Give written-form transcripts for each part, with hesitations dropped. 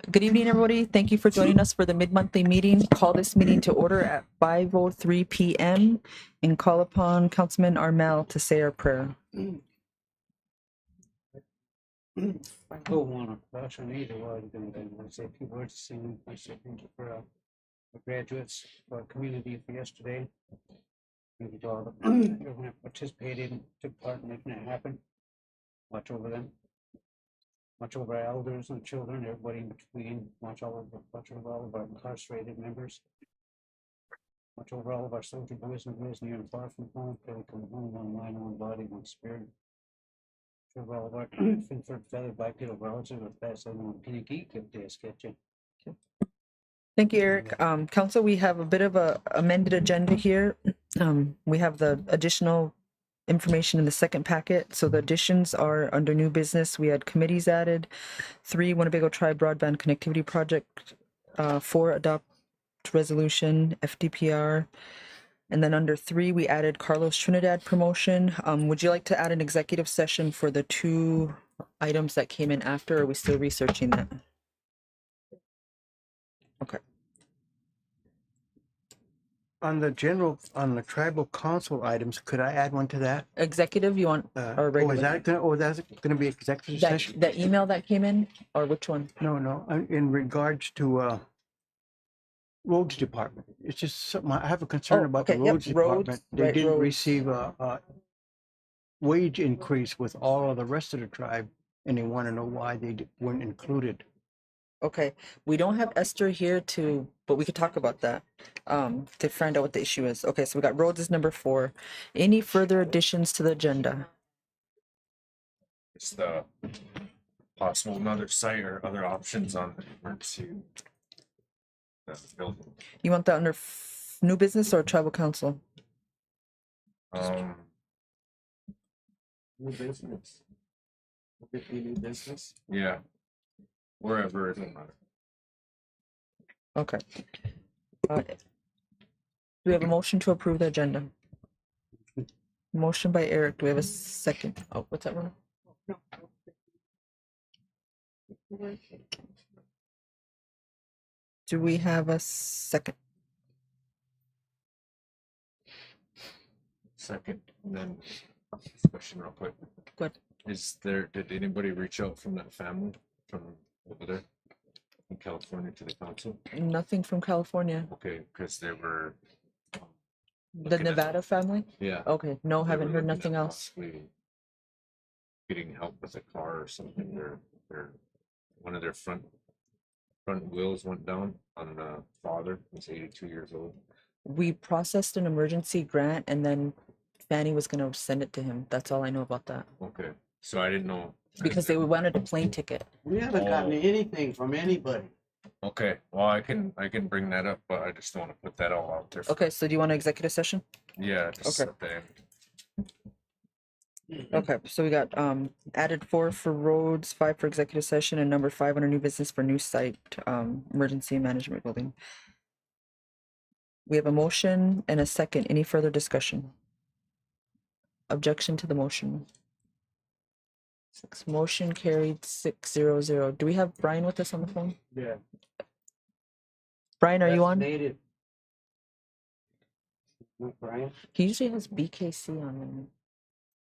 Good evening, everybody. Thank you for joining us for the mid-monthly meeting. Call this meeting to order at 5:03 p.m. and call upon Councilman Armel to say our prayer. I don't want to caution either one. I say a few words to sing. I say thank you for the graduates, for our community for yesterday. Thank you to all the everyone that participated, took part in making it happen. Watch over them. Watch over our elders and children, everybody in between. Watch over all of our incarcerated members. Watch over all of our soldier boys and girls near and far from home. Pray we come home, one mind, one body, one spirit. Watch over all of our Finford feather bipedal relatives with fast and Pinnaky. Give day a sketch. Thank you, Eric. Council, we have a bit of a amended agenda here. We have the additional information in the second packet. So the additions are under new business. We had committees added, 3 Winnebago Tribe Broadband Connectivity Project, 4 Adopt Resolution, FDPR. And then under 3, we added Carlos Trinidad promotion. Would you like to add an executive session for the 2 items that came in after, or are we still researching that? Okay. On the tribal council items, could I add one to that? Executive, you want, or regular? That's gonna be executive session? That email that came in, or which one? No, in regards to, roads department. It's just something, I have a concern Oh, about the okay, yep, roads department. roads, They right, didn't roads. receive a wage increase with all of the rest of the tribe, and they want to know why they weren't included. Okay, we don't have Esther here but we could talk about that, to find out what the issue is. Okay, so we got roads is number 4. Any further additions to the agenda? It's the possible another site or other options on the emergency building. You want that under new business or tribal council? New business. Would it be new business? Yeah. Wherever it doesn't matter. Okay. Do we have a motion to approve the agenda? Motion by Eric. Do we have a second? Oh, what's that one? Do we have a second? Second, and then question real quick. Good. Did anybody reach out from that family from over there in California to the council? Nothing from California. Okay, because they were The Nevada family? Yeah. Okay, no, they haven't were heard looking nothing at else. possibly getting help with a car or something. They're one of their front wheels went down on the father. He's 82 years old. We processed an emergency grant and then Fanny was going to send it to him. That's all I know about that. Okay, so I didn't know. Because they wanted a plane ticket. We haven't gotten anything from anybody. Okay, well, I can bring that up, but I just don't want to put that all out there. Okay, so do you want an executive session? Yeah, just Okay. at the end. Okay, so we got added 4 for roads, 5 for executive session, and number 5 under new business for new site, emergency management building. We have a motion and a second. Any further discussion? Objection to the motion. Motion carried 6-0-0. Do we have Brian with us on the phone? Yeah. Brian, are you on? Native. Brian? He usually has BKC on him.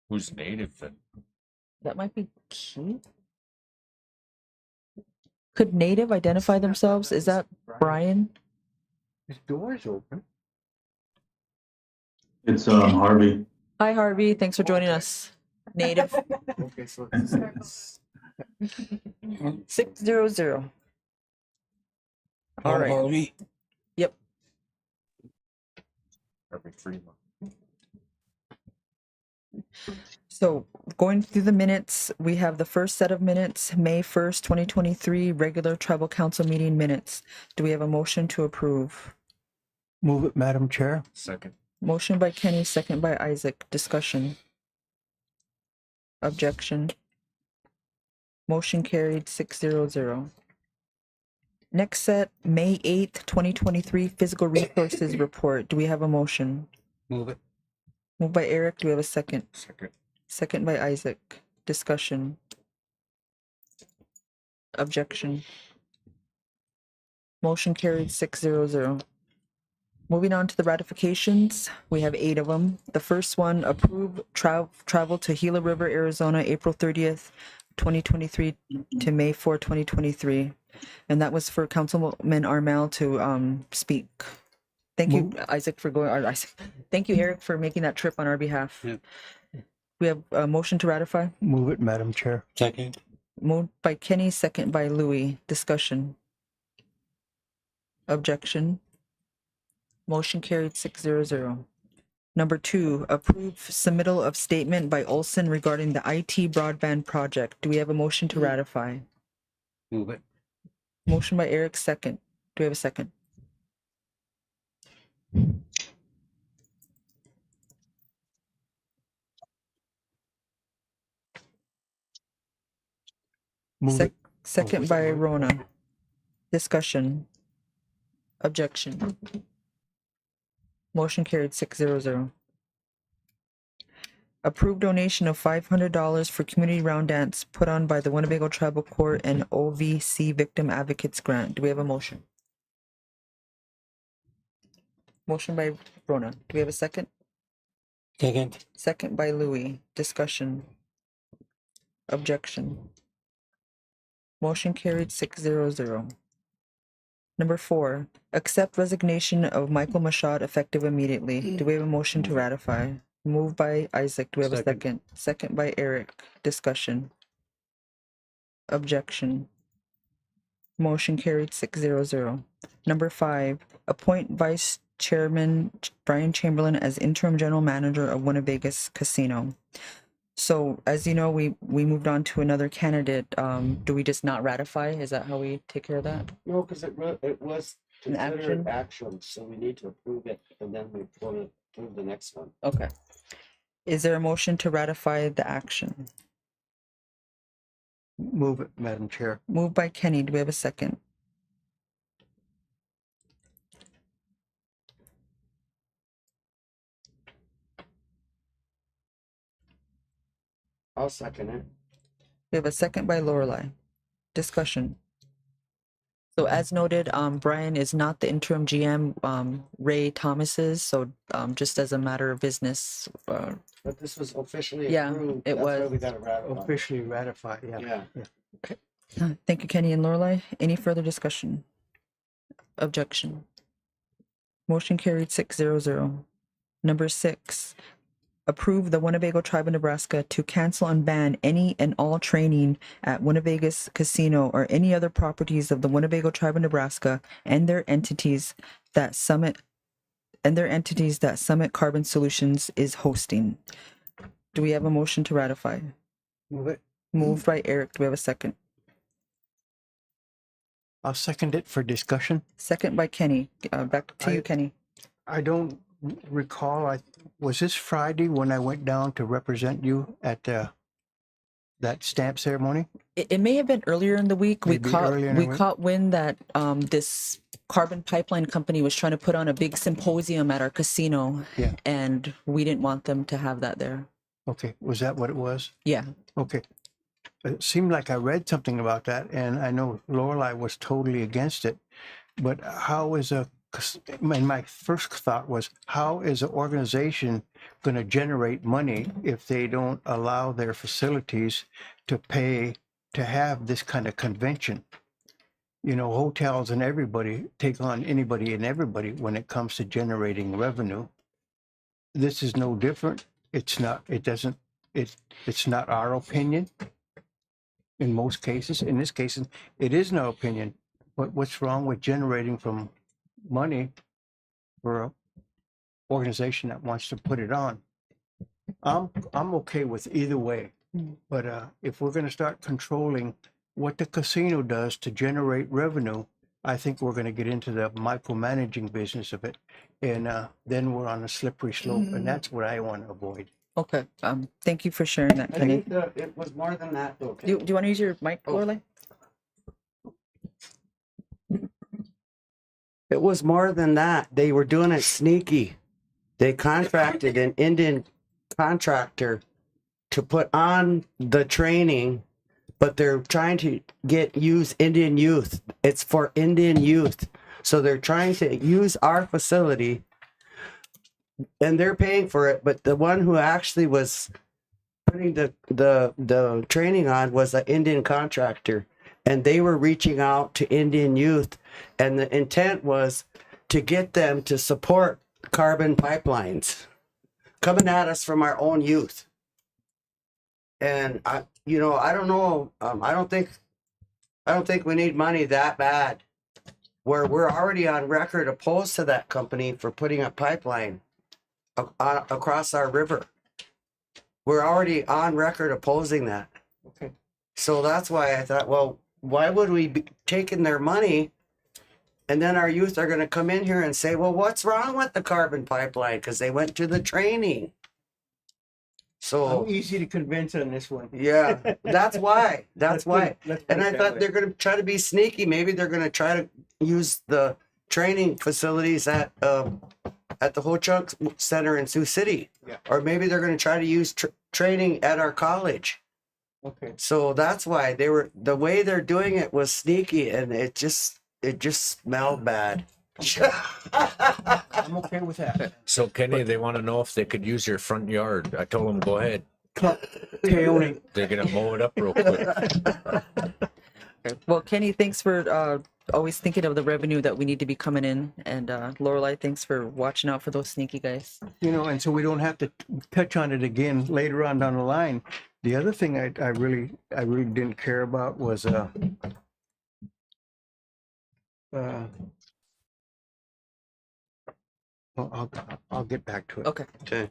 Who's native then? That might be key. Could Native identify themselves? Is that Brian? His door's open. It's Harvey. Hi, Harvey. Thanks for joining us. Native. Okay, so 6-0-0. All right. Yep. every 3 months. So going through the minutes, we have the first set of minutes, May 1st, 2023, regular tribal council meeting minutes. Do we have a motion to approve? Move it, Madam Chair. Second. Motion by Kenny, second by Isaac. Discussion. Objection. Motion carried 6-0-0. Next set, May 8th, 2023, physical resources report. Do we have a motion? Move it. Moved by Eric. Do we have a second? Second. Second by Isaac. Discussion. Objection. Motion carried 600. Moving on to the ratifications, we have 8 of them. The first one, approve travel to Gila River, Arizona, April 30th, 2023 to May 4, 2023. And that was for Councilman Armel to speak. Thank you, Isaac, for going. Thank you, Eric, for making that trip on our behalf. Yeah. We have a motion to ratify. Move it, Madam Chair. Second. Moved by Kenny, second by Louis. Discussion. Objection. Motion carried 600. Number 2, approve submittal of statement by Olson regarding the IT broadband project. Do we have a motion to ratify? Move it. Motion by Eric, second. Do we have a second? Move it. Second by Rona. Discussion. Objection. Motion carried 600. Approve donation of $500 for community round dance put on by the Winnebago Tribal Court and OVC Victim Advocates Grant. Do we have a motion? Motion by Rona. Do we have a second? Second. Second by Louis. Discussion. Objection. Motion carried 600. Number 4, accept resignation of Michael Machad effective immediately. Do we have a motion to ratify? Moved by Isaac. Do we have a second? Second by Eric. Discussion. Objection. Motion carried 600. Number 5, appoint Vice Chairman Brian Chamberlain as interim general manager of Winnebago Casino. So, as you know, we moved on to another candidate. Do we just not ratify? Is that how we take care of that? No, because it was An action? considered action, so we need to approve it, and then we approve the next one. Okay. Is there a motion to ratify the action? Move it, Madam Chair. Moved by Kenny. Do we have a second? I'll second it. We have a second by Lorelei. Discussion. So as noted, Brian is not the interim GM. Ray Thomas is. So just as a matter of business. But this was officially Yeah, approved. it That's why was. we got it ratified. Officially ratified, yeah. Yeah. Thank you, Kenny and Lorelei. Any further discussion? Objection. Motion carried 600. Number 6, approve the Winnebago Tribe of Nebraska to cancel and ban any and all training at Winnebago's Casino or any other properties of the Winnebago Tribe of Nebraska and their entities that Summit Carbon Solutions is hosting. Do we have a motion to ratify? Move it. Moved by Eric. Do we have a second? I'll second it for discussion. Second by Kenny. Back to you, Kenny. I don't recall, was this Friday when I went down to represent you at that stamp ceremony? It may have been earlier in the week. Maybe earlier in the week. Caught wind that this carbon pipeline company was trying to put on a big symposium at our casino. Yeah. And we didn't want them to have that there. Okay, was that what it was? Yeah. Okay. It seemed like I read something about that, and I know Lorelei was totally against it. But how is my first thought was, how is an organization going to generate money if they don't allow their facilities to pay to have this kind of convention? You know, hotels and everybody take on anybody and everybody when it comes to generating revenue. This is no different. It's not our opinion in most cases. In this case, it is no opinion. But what's wrong with generating from money for an organization that wants to put it on? I'm okay with either way. But if we're going to start controlling what the casino does to generate revenue, I think we're going to get into the micromanaging business of it. And then we're on a slippery slope, and that's what I want to avoid. Okay. Thank you for sharing that, I Kenny. think it was more than that, though. Do you want to use your mic, Lorelei? It was more than that. They were doing it sneaky. They contracted an Indian contractor to put on the training but they're trying to use Indian youth. It's for Indian youth. So they're trying to use our facility and they're paying for it, but the one who actually was putting the training on was an Indian contractor, and they were reaching out to Indian youth, and the intent was to get them to support carbon pipelines coming at us from our own youth. And I don't know. I don't think we need money that bad. Where we're already on record opposed to that company for putting a pipeline across our river. We're already on record opposing that. Okay. So that's why I thought, well, why would we be taking their money and then our youth are going to come in here and say, well, what's wrong with the carbon pipeline? Because they went to the training. So I'm easy to convince on this one. yeah, that's why. That's why. Let's put And it I that thought way. they're going to try to be sneaky. Maybe they're going to try to use the training facilities at the Ho Chunk Center in Sioux City. Yeah. Or maybe they're going to try to use training at our college. Okay. So that's why the way they're doing it was sneaky, and it just smelled bad. I'm okay with that. So Kenny, they want to know if they could use your front yard. I told them, go ahead. Keone. They're gonna mow it up real quick. Well, Kenny, thanks for always thinking of the revenue that we need to be coming in, and Lorelai, thanks for watching out for those sneaky guys. And so we don't have to touch on it again later on down the line. The other thing I really didn't care about was I'll get back to it. Okay, Okay.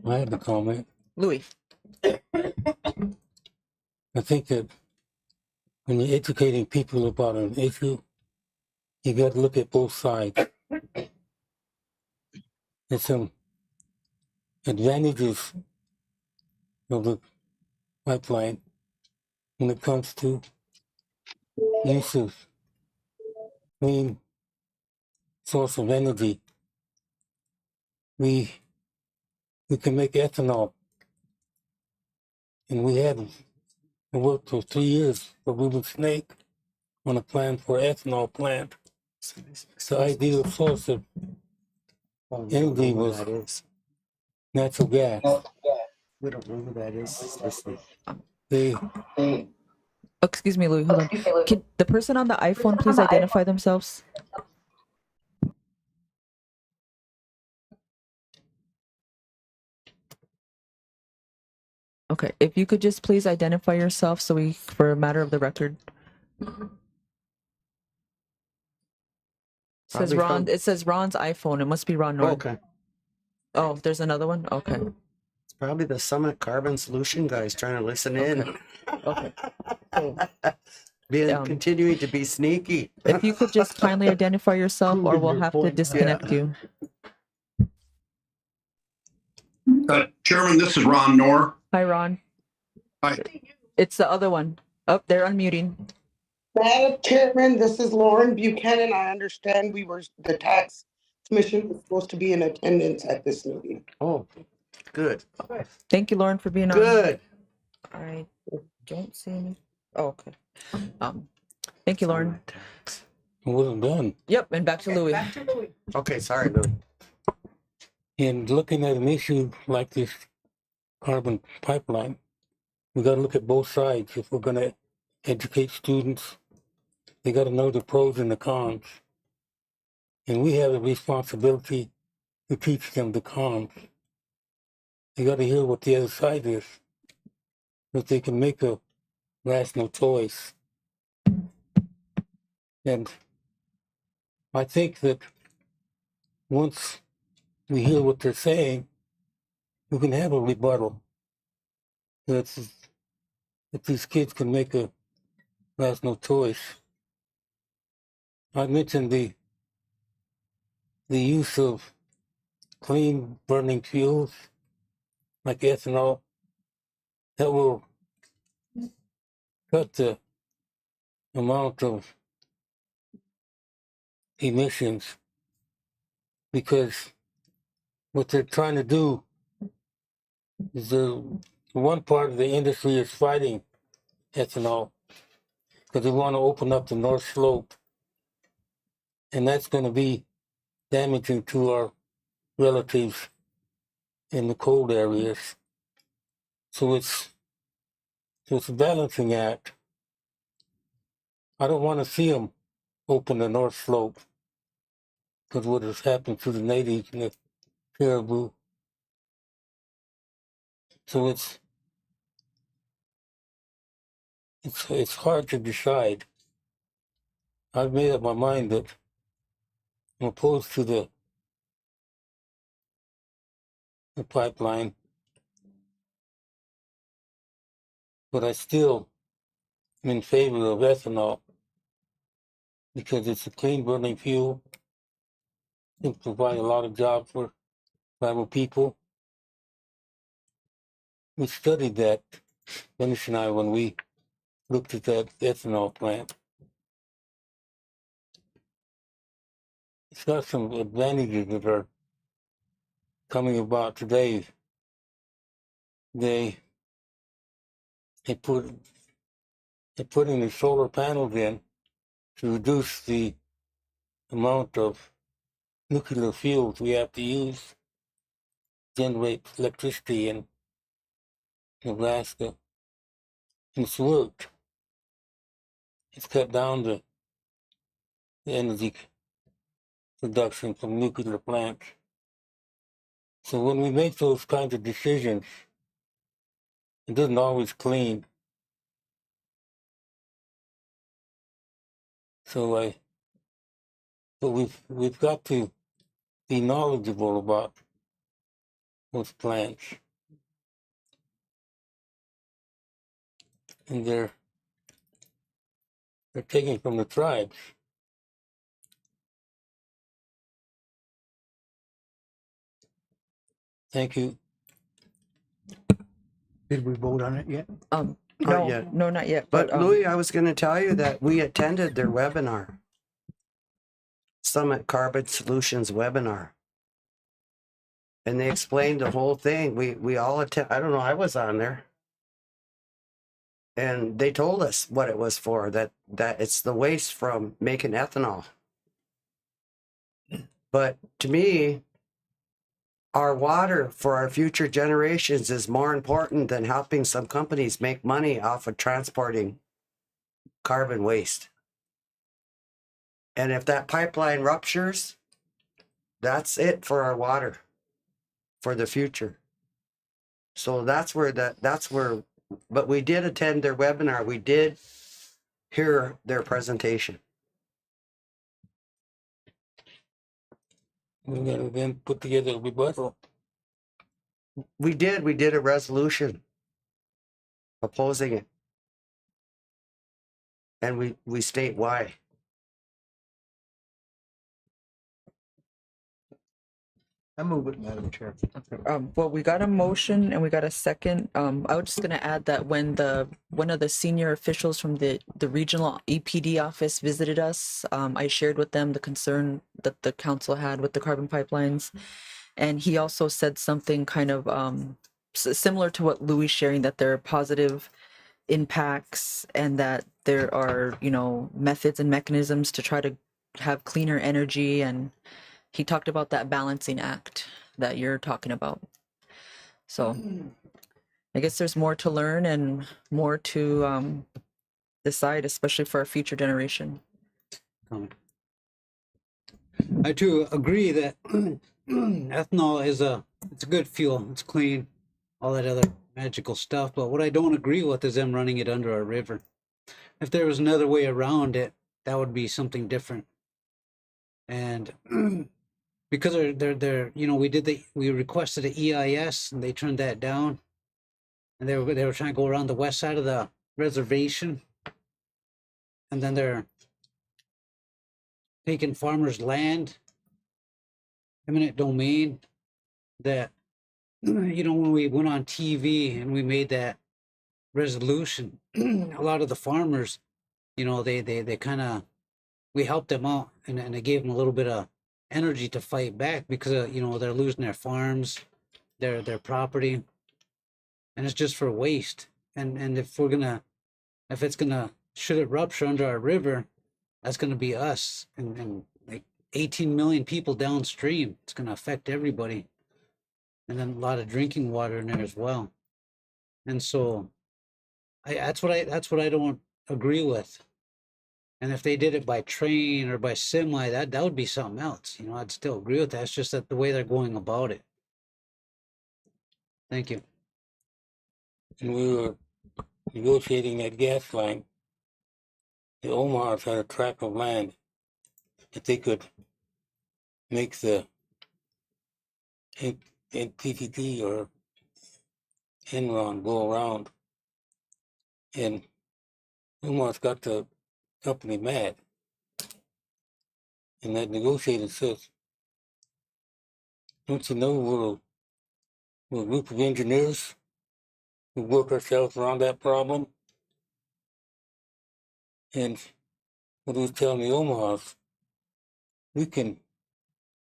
I have a comment. Louis. I think that when you're educating people about an issue, you got to look at both sides. There's some advantages of the pipeline when it comes to use of clean source of energy. We can make ethanol, and we haven't worked for 3 years for Ruben Snake on a plan for ethanol plant. The ideal source of energy was That is. natural gas. We don't know who that is. They Excuse me, Louis. Hold on. Can the person on the iPhone please identify themselves? Okay, if you could just please identify yourself so for a matter of the record. Probably from- It says Ron's iPhone. It must be Ron Nord. Okay. Oh, there's another one? Okay. It's probably the Summit Carbon Solution guys trying to listen in. Okay. Continuing to be sneaky. If you could just kindly identify yourself or Proving we'll your have to point. disconnect you. Chairman, this is Ron Knorr. Hi, Ron. Hi. It's the other one. Oh, they're unmuting. Madam Chairman, this is Lauren Buchanan. I understand the tax commission was supposed to be in attendance at this meeting. Oh, good. Thank you, Lauren, for being on. Good. I don't see any. Oh, okay. Thank you, Lauren. wasn't done. Yep, and back to Louis. Okay, sorry, Louis. And looking at an issue like this carbon pipeline, we got to look at both sides. If we're going to educate students, they got to know the pros and the cons. And we have a responsibility to teach them the cons. They got to hear what the other side is, so they can make a rational choice. And I think that once we hear what they're saying, we can have a rebuttal. That these kids can make a rational choice. I mentioned the use of clean burning fuels like ethanol that will cut the amount of emissions, because what they're trying to do is the one part of the industry is fighting ethanol, because they want to open up the North Slope, and that's going to be damaging to our relatives in the cold areas. So it's a balancing act. I don't want to see them open the North Slope, because what has happened to the natives and the caribou. So it's hard to decide. I've made up my mind that I'm opposed to the pipeline, but I still am in favor of ethanol because it's a clean burning fuel. It provides a lot of jobs for tribal people. We studied that, Dennis and I, when we looked at that ethanol plant. It's got some advantages that are coming about today. They put in the solar panels in to reduce the amount of nuclear fuels we have to use to generate electricity in Nebraska. And it's worked. It's cut down the energy production from nuclear plants. So when we make those kinds of decisions, it doesn't always clean. But we've got to be knowledgeable about those plants. And they're taken from the tribes. Thank you. Did we vote on it yet? No, yet. no, not yet. But Louis, I was going to tell you that we attended their webinar, Summit Carbon Solutions webinar, and they explained the whole thing. We all attend. I don't know. I was on there, and they told us what it was for. That it's the waste from making ethanol. But to me, our water for our future generations is more important than helping some companies make money off of transporting carbon waste. And if that pipeline ruptures, that's it for our water for the future. So that's where, but we did attend their webinar. We did hear their presentation. We're going to then put together a rebuttal. We did a resolution opposing it. And we state why. I move it, Madam Chair. Well, we got a motion and we got a second. I was just going to add that when one of the senior officials from the regional EPD office visited us, I shared with them the concern that the council had with the carbon pipelines. And he also said something kind of similar to what Louis sharing, that there are positive impacts and that there are, methods and mechanisms to try to have cleaner energy. And he talked about that balancing act that you're talking about. So I guess there's more to learn and more to decide, especially for our future generation. I too agree that ethanol it's a good fuel. It's clean, all that other magical stuff. But what I don't agree with is them running it under our river. If there was another way around it, that would be something different. And because they're we requested an EIS and they turned that down, and they were trying to go around the west side of the reservation, and then they're taking farmers' land, eminent domain. That when we went on TV and we made that resolution, a lot of the farmers, they kind of, we helped them out and they gave them a little bit of energy to fight back because they're losing their farms, their property, and it's just for waste. And if we're gonna if it's gonna, should it rupture under our river, that's gonna be us and like 18 million people downstream. It's gonna affect everybody. And then a lot of drinking water in there as well. And so that's what I don't agree with. And if they did it by train or by semi, that would be something else. You know, I'd still agree with that. It's just that the way they're going about it. Thank you. And we were negotiating that gas line. The Omars had a tract of land that they could make the NTTT or Enron go around. And Omar's got the company mad. And that negotiator says, don't you know we're a group of engineers who work ourselves around that problem? And what he was telling the Omars, we can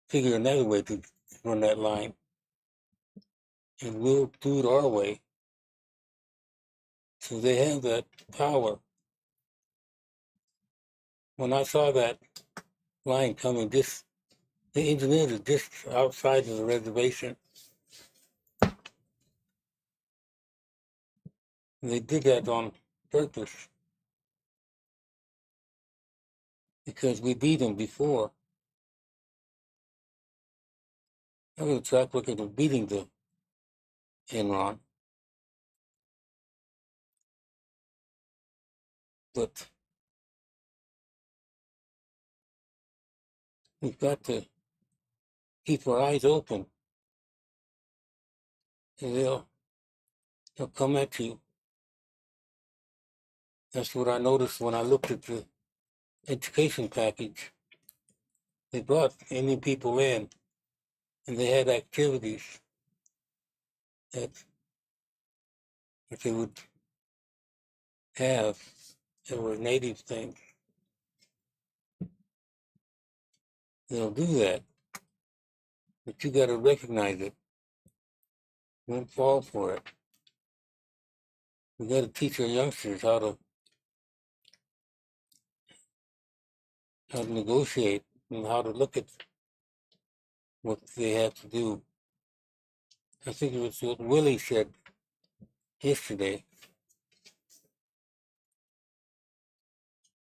figure another way to run that line. And we'll do it our way. So they have that power. When I saw that line coming, the engineers are just outside of the reservation. They did that on purpose because we beat them before. I have a track record of beating the Enron. But we've got to keep our eyes open. And they'll come at you. That's what I noticed when I looked at the education package. They brought Indian people in, and they had activities that they would have that were native things. They'll do that, but you got to recognize it. Don't fall for it. We got to teach our youngsters how to negotiate and how to look at what they have to do. I think it was what Willie said yesterday.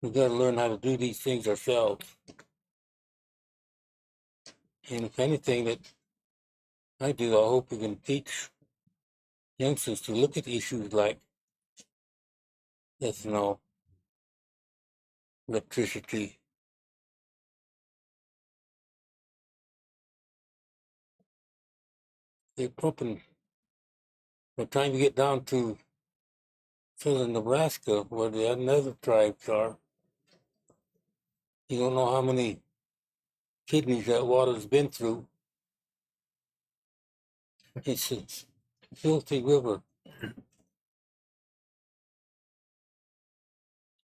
We got to learn how to do these things ourselves. And if anything that I do, I hope we can teach youngsters to look at issues like ethanol, electricity. They're pumping. By the time you get down to southern Nebraska, where the other tribes are, you don't know how many kidneys that water's been through. It's a filthy river.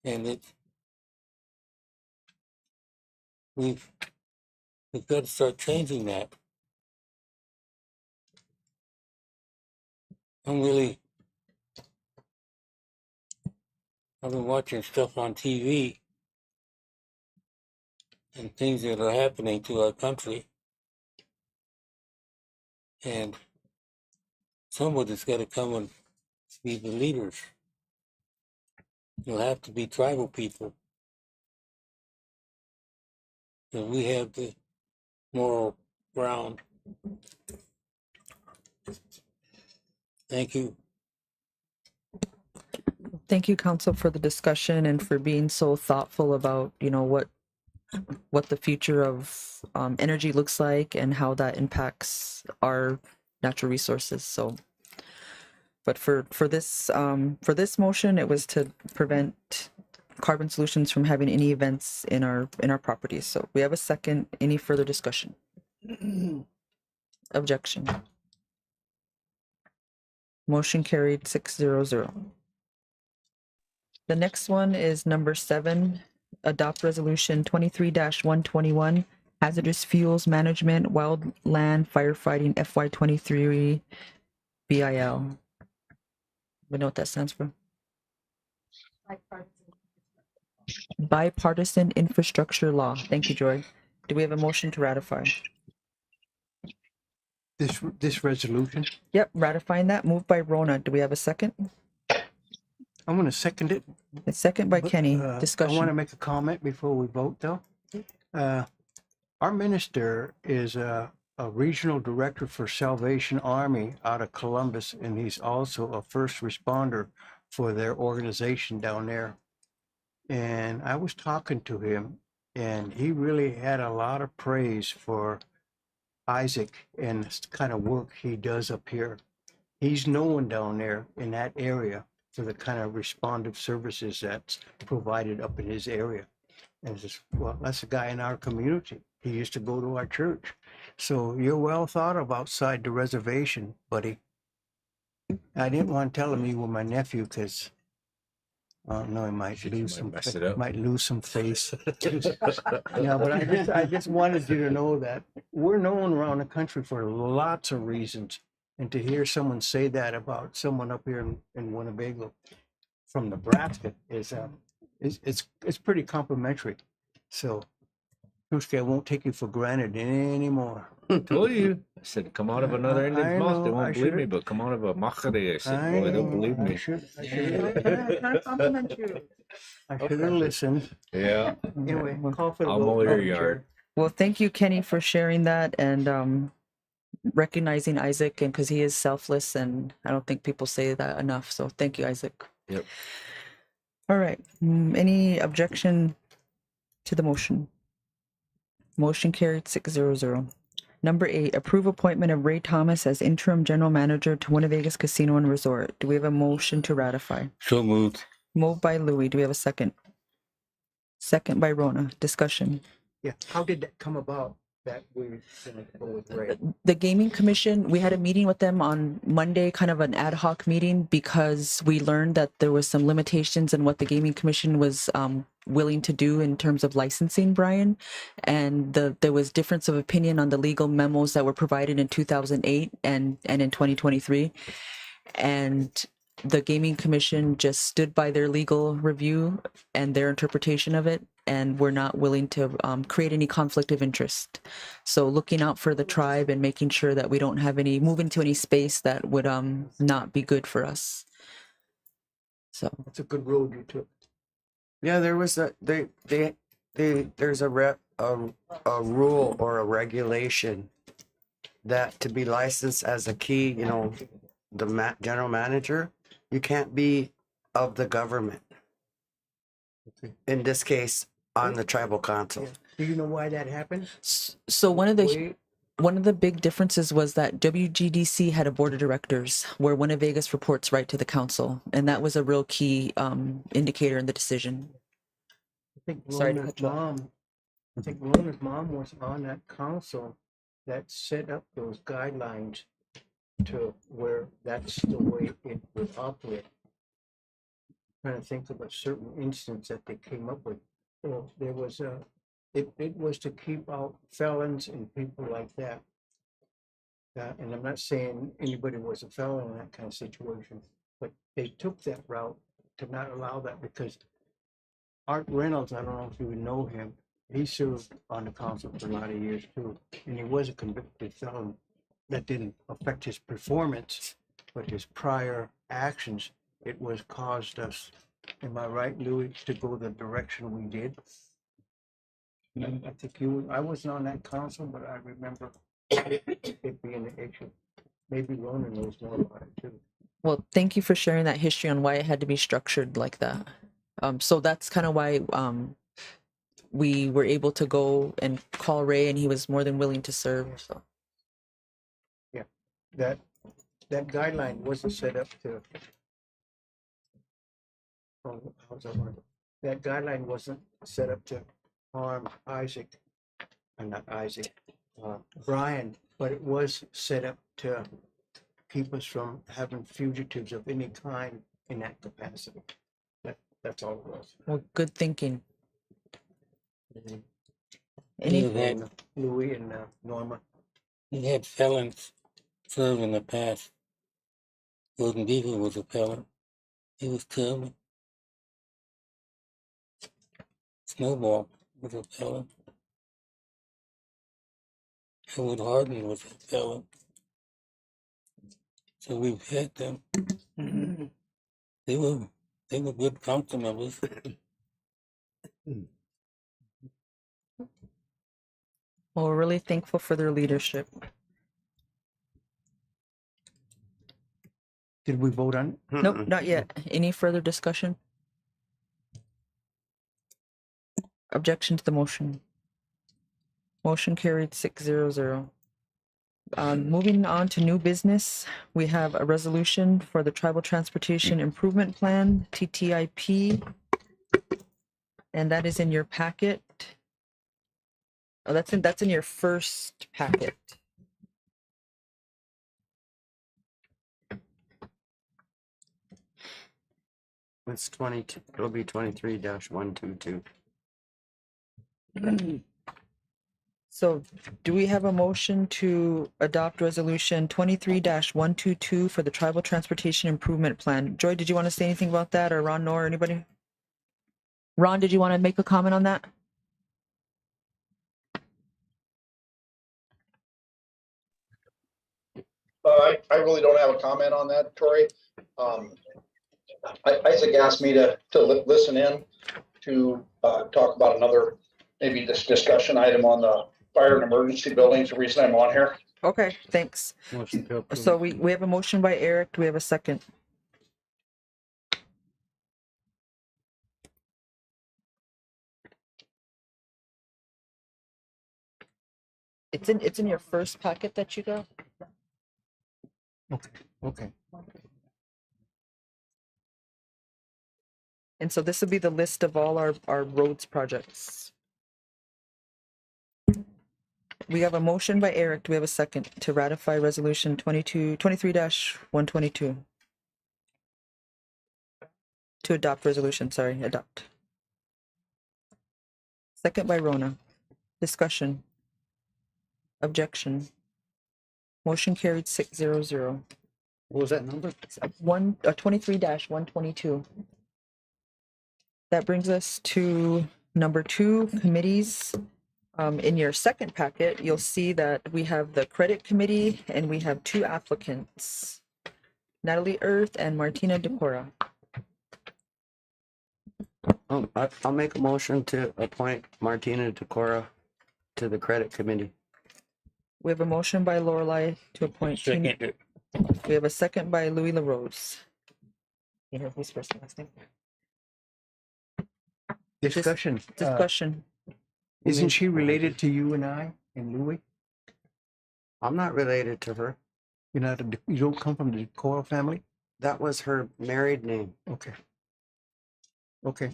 And we've got to start changing that. I've been watching stuff on TV and things that are happening to our country. And somebody's got to come and be the leaders. You'll have to be tribal people. And we have the moral ground. Thank you. Thank you, Council, for the discussion and for being so thoughtful about, you know, what the future of energy looks like and how that impacts our natural resources. So, but for this motion, it was to prevent Carbon Solutions from having any events in our properties. So we have a second. Any further discussion? Objection. Motion carried 6-0-0. The next one is number 7, adopt resolution 23-121, hazardous fuels management, wildland firefighting FY23 BIL. We know what that stands for. Bipartisan infrastructure law. Thank you, Joy. Do we have a motion to ratify? This resolution, Yep, ratifying that. Moved by Rona. Do we have a second? I'm gonna second it. A second by but, Kenny. I want to Discussion. make a comment before we vote though. Our minister is a regional director for Salvation Army out of Columbus, and he's also a first responder for their organization down there. And I was talking to him, and he really had a lot of praise for Isaac and the kind of work he does up here. He's known down there in that area for the kind of responsive services that's provided up in his area. And just, well, that's a guy in our community. He used to go to our church. So you're well thought of outside the reservation, buddy. I didn't want to tell him you were my nephew because I don't know, he might You lose some, might mess it up. might lose some face. Yeah, but I just wanted you to know that we're known around the country for lots of reasons. And to hear someone say that about someone up here in Winnebago from Nebraska is it's pretty complimentary. So, Tuesday, I won't take you for granted anymore. Told you. I said, come out of another I Indian's mouth. They know, I won't believe me, should've- but come out of a Machare. I said, boy, I they'll believe know, me. I should have listened. Yeah. Anyway, call for the I'll vote, mow your Madam Chair. yard. Well, thank you, Kenny, for sharing that and recognizing Isaac, and because he is selfless, and I don't think people say that enough. So thank you, Isaac. Yep. All right. Any objection to the motion? Motion carried 6-0. Number 8, approve appointment of Ray Thomas as interim general manager to Winnebago's Casino and Resort. Do we have a motion to ratify? So moved. Moved by Louis. Do we have a second? Second by Rona. Discussion. Yeah, how did that come about that we gonna go with Ray? The Gaming Commission, we had a meeting with them on Monday, kind of an ad hoc meeting, because we learned that there was some limitations in what the Gaming Commission was willing to do in terms of licensing, Brian. And there was difference of opinion on the legal memos that were provided in 2008 and in 2023. And the Gaming Commission just stood by their legal review and their interpretation of it, and we're not willing to create any conflict of interest. So looking out for the tribe and making sure that we don't have any move into any space that would not be good for us. So That's a good road you took. Yeah, there was there's a rule or a regulation that to be licensed as a key, the general manager, you can't be of the government. Okay. In this case, on the tribal council. Yeah. Do you know why that happened? so one of the big differences was that WGDC had a board of directors where Winnebago's reports right to the council, and that was a real key indicator in the decision. I think Sorry to Rona's cut you off. mom, Rona's mom was on that council that set up those guidelines to where that's the way it would operate. Trying to think of a certain instance that they came up with. So there was it was to keep out felons and people like that. And I'm not saying anybody was a felon in that kind of situation, but they took that route to not allow that because Art Reynolds, I don't know if you would know him, he served on the council for a lot of years too, and he was a convicted felon. That didn't affect his performance, but his prior actions, it was caused us, am I right, Louis, to go the direction we did? I think I wasn't on that council, but I remember it being an issue. Maybe Ronan knows more about it too. Well, thank you for sharing that history on why it had to be structured like that. So that's kind of why we were able to go and call Ray, and he was more than willing to serve. So That guideline wasn't set up to. That guideline wasn't set up to harm Isaac, and not Isaac, Brian, but it was set up to keep us from having fugitives of any kind in that capacity. That's all it was. well, good thinking. He Any had, Louis and Norma. he had felons serve in the past. Golden Beaver was a felon. He was terrible. Snowball was a felon. Howard Harden was a felon. So we've had them. They were good council members. Well, we're really thankful for their leadership. Did we vote on it? Nope, not yet. Any further discussion? Objection to the motion. Motion carried 6-0-0. Moving on to new business, we have a resolution for the Tribal Transportation Improvement Plan, TTIP. And that is in your packet. Oh, that's in your first packet. It's 22. It'll be 23-122. So do we have a motion to adopt resolution 23-122 for the Tribal Transportation Improvement Plan? Joy, did you want to say anything about that, or Ron, nor anybody? Ron, did you want to make a comment on that? I really don't have a comment on that, Tori. Isaac asked me to listen in to talk about another, maybe this discussion item on the fire and emergency buildings, the reason I'm on here. Okay, thanks. Motion to approve. So we have a motion by Eric. Do we have a second? It's in your first packet that you got. Okay. And so this will be the list of all our roads projects. We have a motion by Eric. Do we have a second to ratify resolution 23-122? To adopt resolution, sorry, adopt. Second by Rona. Discussion. Objection. Motion carried 6-0-0. What was that number? 23-122. That brings us to number 2, committees. In your second packet, you'll see that we have the credit committee and we have 2 applicants, Natalie Earth and Martina Decora. I'll make a motion to appoint Martina Decora to the credit committee. We have a motion by Lorelei to appoint. Second. We have a second by Louis LaRose. You hear who's first and last name? Discussion. Discussion. Isn't she related to you and I and Louis? I'm not related to her. You don't come from the Decora family? That was her married name. Okay. Okay.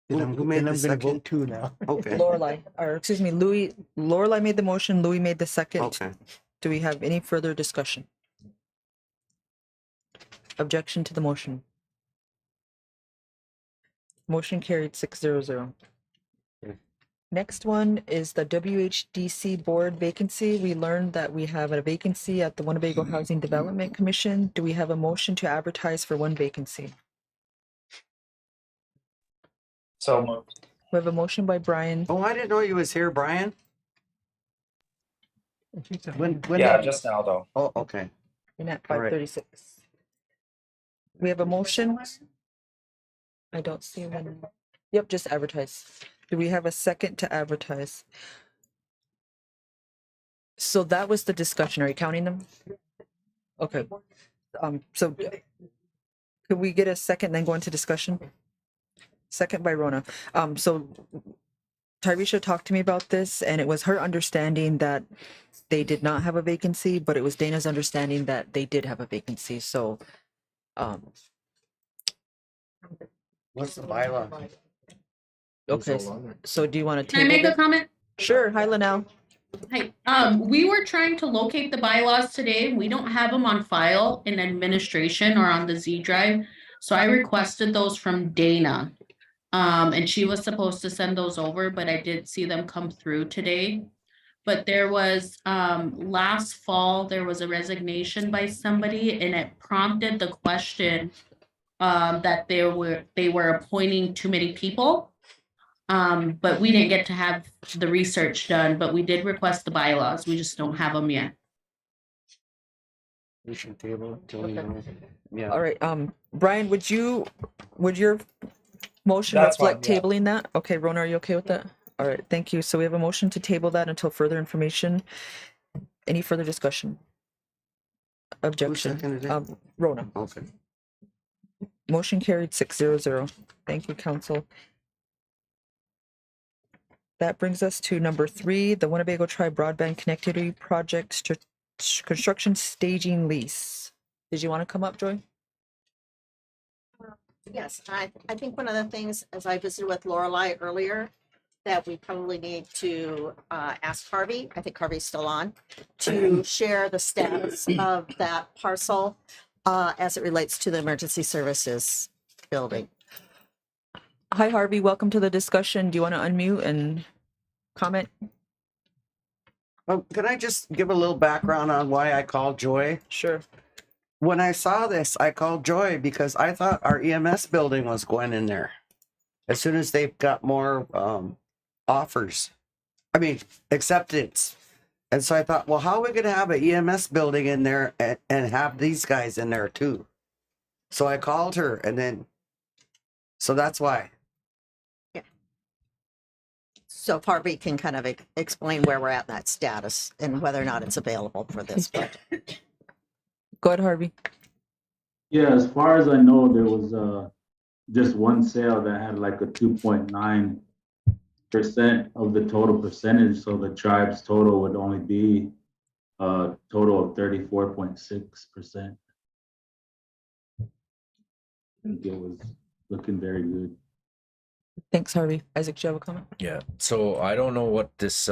Who Then I'm made the gonna second? vote 2 now. Okay. Lorelei, or excuse me, Louis. Lorelei made the motion. Louis made the second. Okay. Do we have any further discussion? Objection to the motion. Motion carried 6-0-0. Okay. Next one is the WHDC board vacancy. We learned that we have a vacancy at the Winnebago Housing Development Commission. Do we have a motion to advertise for 1 vacancy? So moved. We have a motion by Brian. Oh, I didn't know you was here, Brian. When Yeah, just now though. Oh, okay. And at All right. 5:36. We have a motion. I don't see one. Yep, just advertise. Do we have a second to advertise? So that was the discussion. Are you counting them? Okay. So could we get a second, then go into discussion? Second by Rona. So Tyresha talked to me about this, and it was her understanding that they did not have a vacancy, but it was Dana's understanding that they did have a vacancy. So, What's the bylaw? okay. So do you want to Can I make table a it? comment? Sure. Hi, Linnell. Hi, we were trying to locate the bylaws today. We don't have them on file in administration or on the Z drive. So I requested those from Dana. And she was supposed to send those over, but I did see them come through today. But there was, last fall, there was a resignation by somebody and it prompted the question that they were appointing too many people. But we didn't get to have the research done, but we did request the bylaws. We just don't have them yet. We should table it till we Okay. know. Yeah. All right, Brian, would your motion That's reflect fine, yeah. tabling that? Okay, Rona, are you okay with that? All right, thank you. So we have a motion to table that until further information. Any further discussion? Objection. seconded it? Rona. Okay. Motion carried 600. Thank you, council. That brings us to number 3, the Winnebago Tribe Broadband Connectivity Project Construction Staging Lease. Did you want to come up, Joy? Yes, I think one of the things, as I visited with Lorelei earlier, that we probably need to ask Harvey, I think Harvey's still on, to share the status of that parcel as it relates to the emergency services building. Hi, Harvey. Welcome to the discussion. Do you want to unmute and comment? Can I just give a little background on why I called Joy? Sure. When I saw this, I called Joy because I thought our EMS building was going in there. As soon as they've got more acceptance. And so I thought, well, how are we going to have an EMS building in there and have these guys in there too? So I called her so that's why. So Harvey can kind of explain where we're at in that status and whether or not it's available for this project. Go ahead, Harvey. Yeah, as far as I know, there was just one sale that had like a 2.9% of the total percentage. So the tribe's total would only be a total of 34.6%. I think it was looking very good. Thanks, Harvey. Isaac, do you have a comment? Yeah. So I don't know what this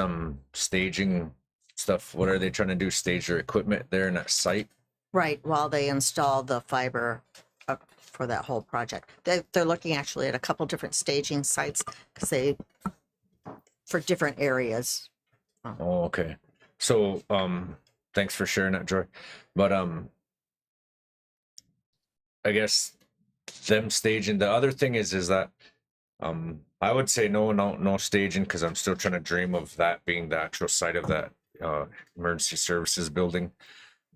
staging stuff. What are they trying to do? Stage their equipment there in that site? Right, while they install the fiber for that whole project. They're looking actually at a couple different staging sites because for different areas. Oh, okay. So thanks for sharing that, Joy. But I guess them staging. The other thing is that I would say no staging, because I'm still trying to dream of that being the actual site of that emergency services building.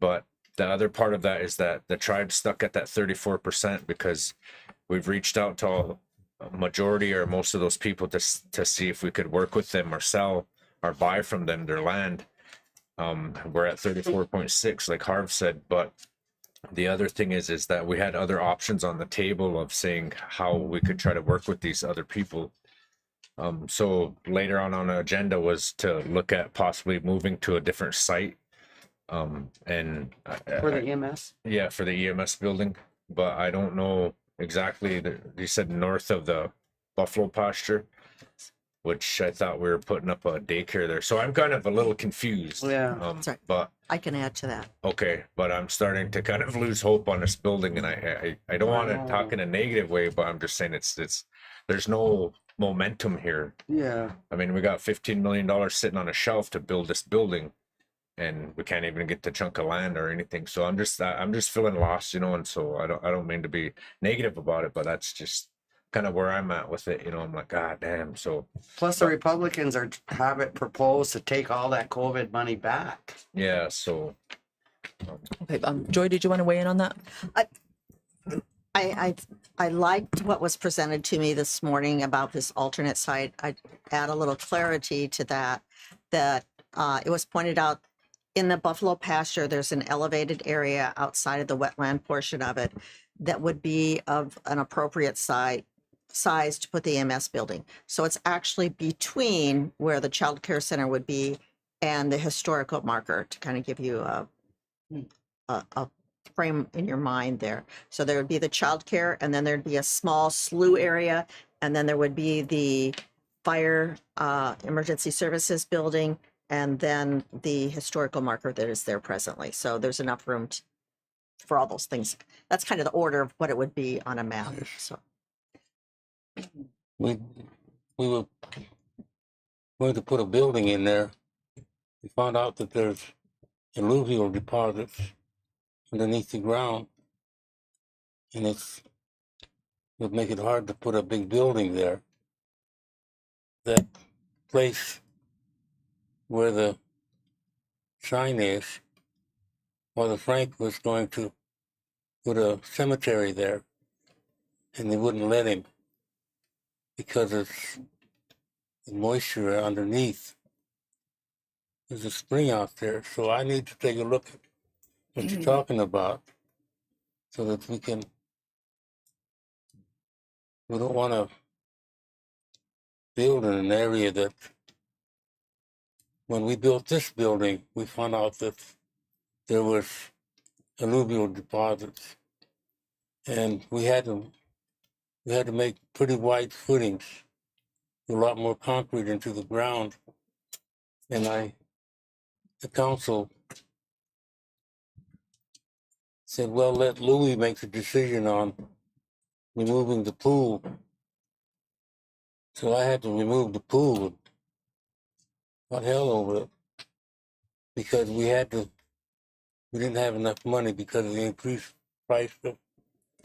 But the other part of that is that the tribe's stuck at that 34% because we've reached out to a majority or most of those people to see if we could work with them or sell or buy from them their land. We're at 34.6, like Harv said, but the other thing is that we had other options on the table of saying how we could try to work with these other people. So later on the agenda was to look at possibly moving to a different site. And For the EMS? yeah, for the EMS building, but I don't know exactly. You said north of the buffalo pasture, which I thought we were putting up a daycare there. So I'm kind of a little confused. Yeah. Sorry. But I can add to that. okay, but I'm starting to kind of lose hope on this building, and I don't want to talk in a negative way, but I'm just saying it's there's no momentum here. Yeah. I mean, we got $15 million sitting on a shelf to build this building, and we can't even get the chunk of land or anything. So I'm just feeling lost, and so I don't mean to be negative about it, but that's just kind of where I'm at with it. I'm like, God damn. So Plus the Republicans have it proposed to take all that COVID money back. yeah, so Okay, Joy, did you want to weigh in on that? I liked what was presented to me this morning about this alternate site. I'd add a little clarity to that it was pointed out in the buffalo pasture, there's an elevated area outside of the wetland portion of it that would be of an appropriate size to put the EMS building. So it's actually between where the child care center would be and the historical marker, to kind of give you a frame in your mind there. So there would be the child care, and then there'd be a small slough area, and then there would be the fire emergency services building, and then the historical marker that is there presently. So there's enough room for all those things. That's kind of the order of what it would be on a map. So We were going to put a building in there. We found out that there's alluvial deposits underneath the ground, and it would make it hard to put a big building there. that place where the sign is, Father Frank was going to put a cemetery there, and they wouldn't let him because of the moisture underneath. There's a spring out there, so I need to take a look at what you're talking about so that we don't want to build in an area that, when we built this building, we found out that there was alluvial deposits, and we had to make pretty wide footings, a lot more concrete into the ground, and the council said, well, let Louis make the decision on removing the pool. So I had to remove the pool. Got hell over it because we didn't have enough money because of the increased price of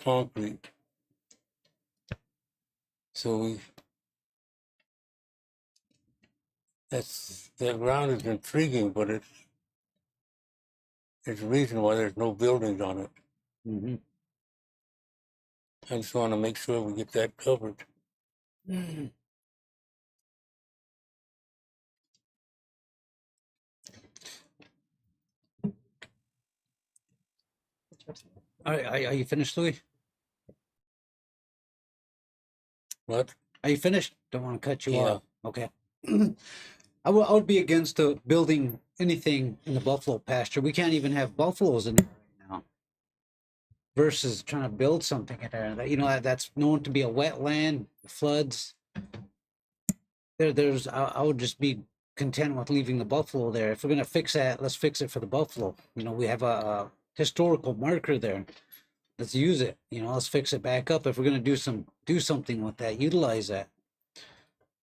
concrete. So that ground is intriguing, but it's a reason why there's no buildings on it. Mhm. I just want to make sure we get that covered. Are you finished, Louis? What? Are you finished? Don't want to cut you Yeah. off. Okay. I would be against building anything in the buffalo pasture. We can't even have buffaloes in there right now. Versus trying to build something in there that's known to be a wetland, floods. I would just be content with leaving the buffalo there. If we're gonna fix that, let's fix it for the buffalo. We have a historical marker there. Let's use it. Let's fix it back up. If we're gonna do something with that, utilize that.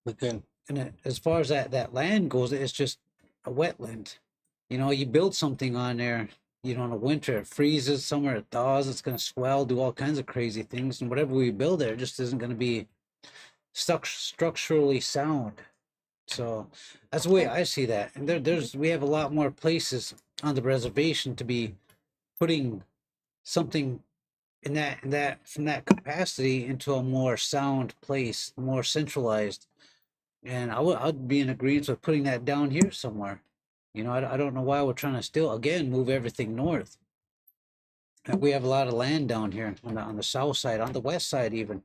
We can. And as far as that land goes, it's just a wetland. You build something on there. In the winter it freezes, summer it thaws, it's going to swell, do all kinds of crazy things, and whatever we build there just isn't going to be structurally sound. So that's the way I see that. And we have a lot more places on the reservation to be putting something in that from that capacity into a more sound place, more centralized. And I'd be in agreement with putting that down here somewhere. I don't know why we're trying to still again move everything north. And we have a lot of land down here on the south side, on the west side even.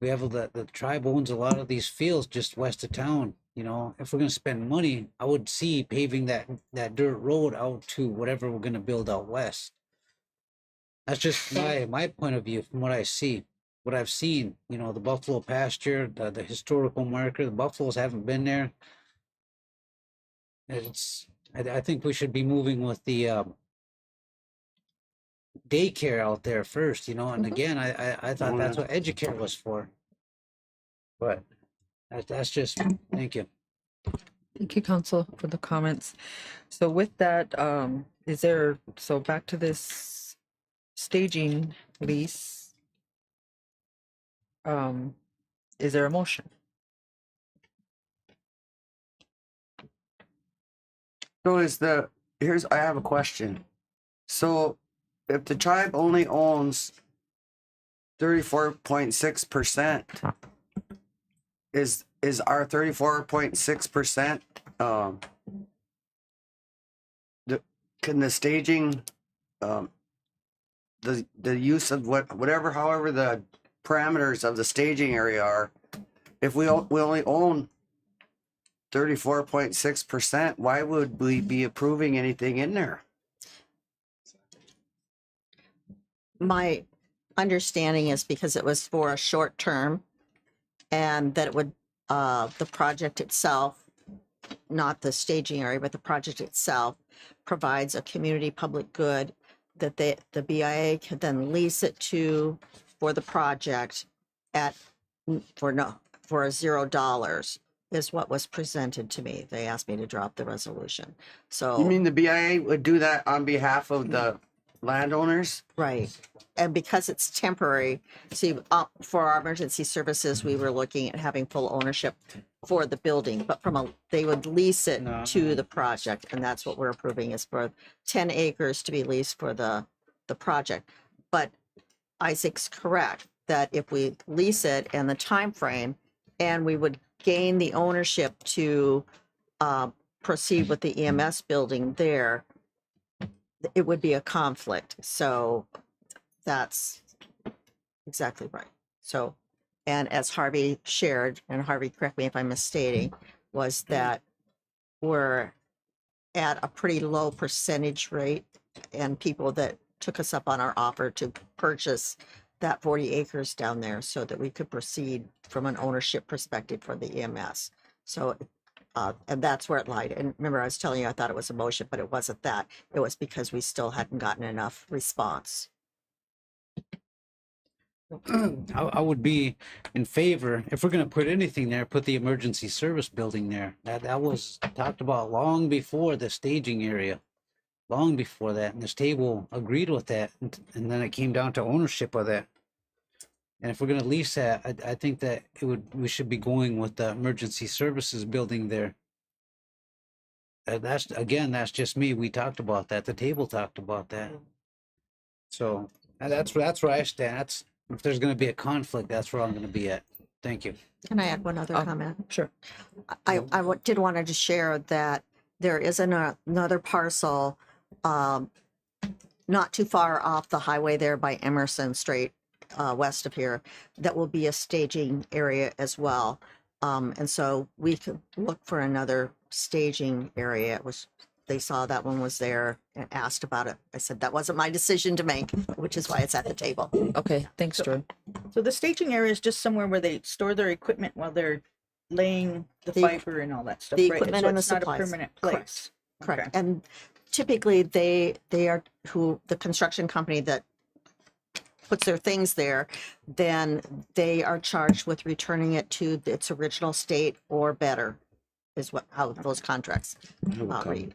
We have the tribe owns a lot of these fields just west of town. If we're gonna spend money, I would see paving that dirt road out to whatever we're gonna build out west. That's just my point of view from what I see. What I've seen, the buffalo pasture, the historical marker, the buffaloes haven't been there. I think we should be moving with the daycare out there first, and again, I thought that's what Educare was for. But that's just, thank you. Thank you, Council, for the comments. So with that, back to this staging lease. Is there a motion? So I have a question. So if the tribe only owns 34.6%, is our 34.6%, can the staging, the use of however the parameters of the staging area are, if we only own 34.6%, why would we be approving anything in there? My understanding is because it was for a short term and that it would, the project itself, not the staging area, but the project itself provides a community public good that the BIA could then lease it for the project for $0 is what was presented to me. They asked me to drop the resolution. So You mean the BIA would do that on behalf of the landowners. Right. And because it's temporary, see, for our emergency services, we were looking at having full ownership for the building, but they would lease it to the project. And that's what we're approving is for 10 acres to be leased for the project. But Isaac's correct that if we lease it and the time frame, and we would gain the ownership to proceed with the EMS building there, it would be a conflict. So that's exactly right. So, and as Harvey shared, and Harvey, correct me if I'm misstating, was that we're at a pretty low percentage rate, and people that took us up on our offer to purchase that 40 acres down there so that we could proceed from an ownership perspective for the EMS. So, and that's where it lied. And remember, I was telling you, I thought it was a motion, but it wasn't that. It was because we still hadn't gotten enough response. I would be in favor, if we're gonna put anything there, put the emergency service building there. That was talked about long before the staging area, long before that, and this table agreed with that, and then it came down to ownership of that. And if we're gonna lease that, I think that we should be going with the emergency services building there. That's just me. We talked about that. The table talked about that. So that's where I stand. If there's going to be a conflict, that's where I'm going to be at. Thank you. Can I add one other comment? Sure. I did want to share that there is another parcel not too far off the highway there by Emerson Street, west of here, that will be a staging area as well. And so we could look for another staging area. They saw that one was there and asked about it. I said, that wasn't my decision to make, which is why it's at the table. Okay, thanks, Joy. So the staging area is just somewhere where they store their equipment while they're laying the fiber and all that stuff, The right? equipment So and the it's not a supplies. permanent Correct. place. Correct. Okay. And typically they are the construction company that puts their things there, then they are charged with returning it to its original state or better, is how those contracts read.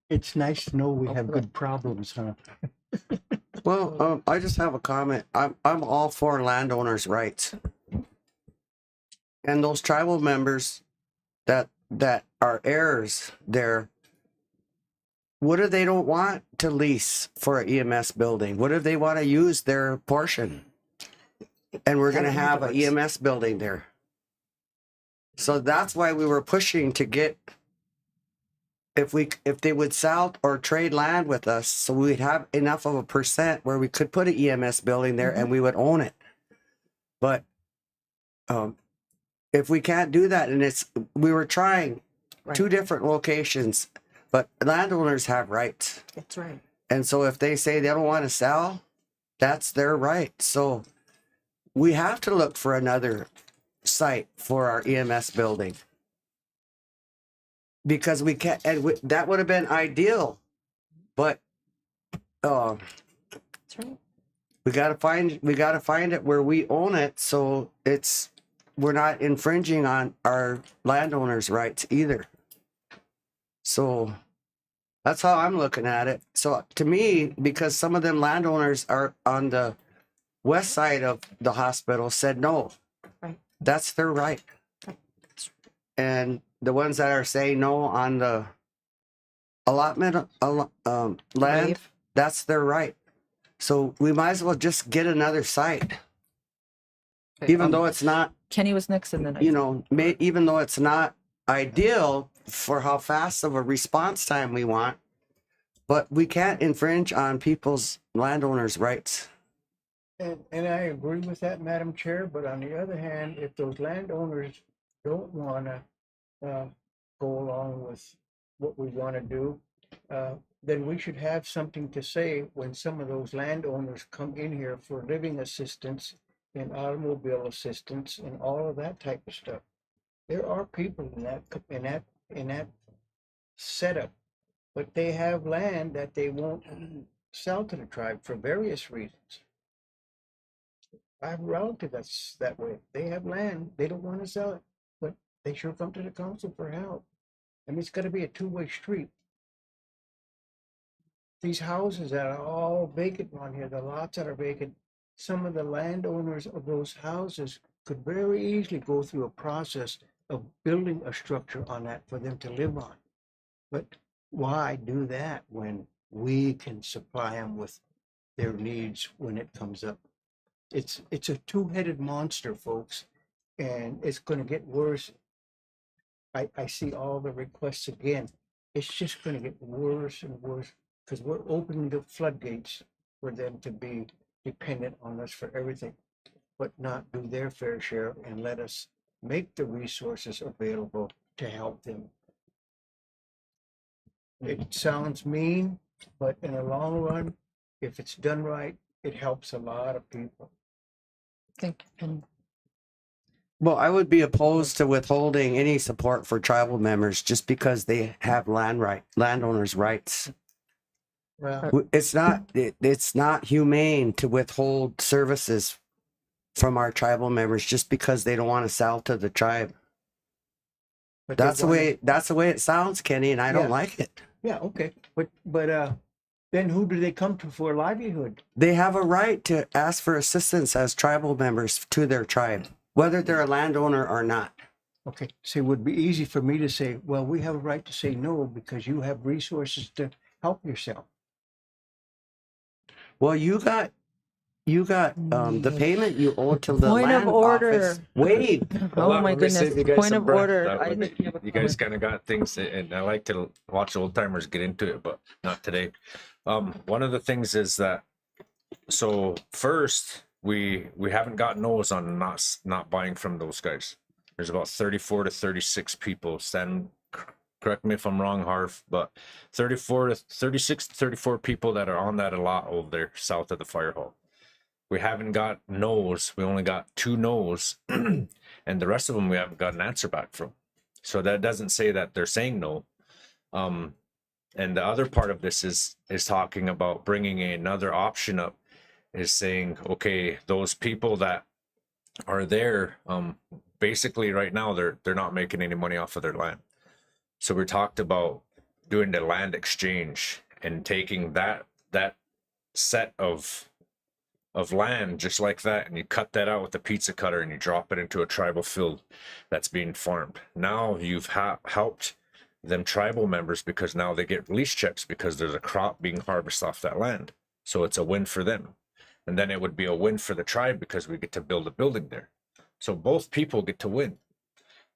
It's nice to know we have good problems, huh? Well, I just have a comment. I'm all for landowners' rights. And those tribal members that are heirs there, what if they don't want to lease for an EMS building? What if they want to use their portion? And we're going to have an EMS building there. So that's why we were pushing to get, if they would sell or trade land with us, so we'd have enough of a percent where we could put an EMS building there and we would own it. But if we can't do that, and we were trying two different locations, but landowners have rights. That's right. And so if they say they don't want to sell, that's their right. So we have to look for another site for our EMS building. Because we can't, and that would have been ideal, but That's right. we gotta find it where we own it, so we're not infringing on our landowners' rights either. So that's how I'm looking at it. So to me, because some of them landowners are on the west side of the hospital, said no, Right. that's their right. And the ones that are saying no on the allotment land, Waive. that's their right. So we might as well just get another site, even though it's not, Kenny was next, and then even though it's not ideal for how fast of a response time we want, but we can't infringe on people's landowners' rights. And I agree with that, Madam Chair, but on the other hand, if those landowners don't want to go along with what we want to do, then we should have something to say when some of those landowners come in here for living assistance and automobile assistance and all of that type of stuff. There are people in that setup, but they have land that they won't sell to the tribe for various reasons. I have a relative that's that way. They have land, they don't want to sell it, but they sure come to the council for help. I mean, it's got to be a two-way street. these houses that are all vacant on here, the lots that are vacant, some of the landowners of those houses could very easily go through a process of building a structure on that for them to live on. But why do that when we can supply them with their needs when it comes up? It's a two-headed monster, folks, and it's going to get worse. I see all the requests again. It's just going to get worse and worse because we're opening the floodgates for them to be dependent on us for everything, but not do their fair share and let us make the resources available to help them. It sounds mean, but in the long run, if it's done right, it helps a lot of people. Thank you, Penny. Well, I would be opposed to withholding any support for tribal members just because they have landowners' rights. Well, It's not humane to withhold services from our tribal members just because they don't want to sell to the tribe. but they That's the way it sounds, Kenny, and I Yeah. don't like it. Yeah, okay, but then who do they come to for a livelihood? They have a right to ask for assistance as tribal members to their tribe, whether they're a landowner or not. Okay, so it would be easy for me to say, well, we have a right to say no because you have resources to help yourself. Well, you got the payment you owe to the Point of land order. office. Wait, Oh Hold on, my let me save goodness. you guys Point some of breath. order. That I way think you have a you guys comment. kind of got things, and I like to watch old timers get into it, but not today. One of the things is that, so first we haven't got no's on not buying from those guys. There's about 34 to 36 people. Stan, correct me if I'm wrong, Harv, but 34 to 36 to 34 people that are on that lot over there south of the fire hall. We haven't got no's. We only got 2 no's, and the rest of them we haven't got an answer back from. So that doesn't say that they're saying no. And the other part of this is talking about bringing another option up, is saying, okay, those people that are there, basically right now they're not making any money off of their land. So we talked about doing the land exchange and taking that set of land just like that, and you cut that out with a pizza cutter and you drop it into a tribal field that's being farmed. Now you've helped them tribal members because now they get lease checks because there's a crop being harvested off that land. So it's a win for them. And then it would be a win for the tribe because we get to build a building there. So both people get to win.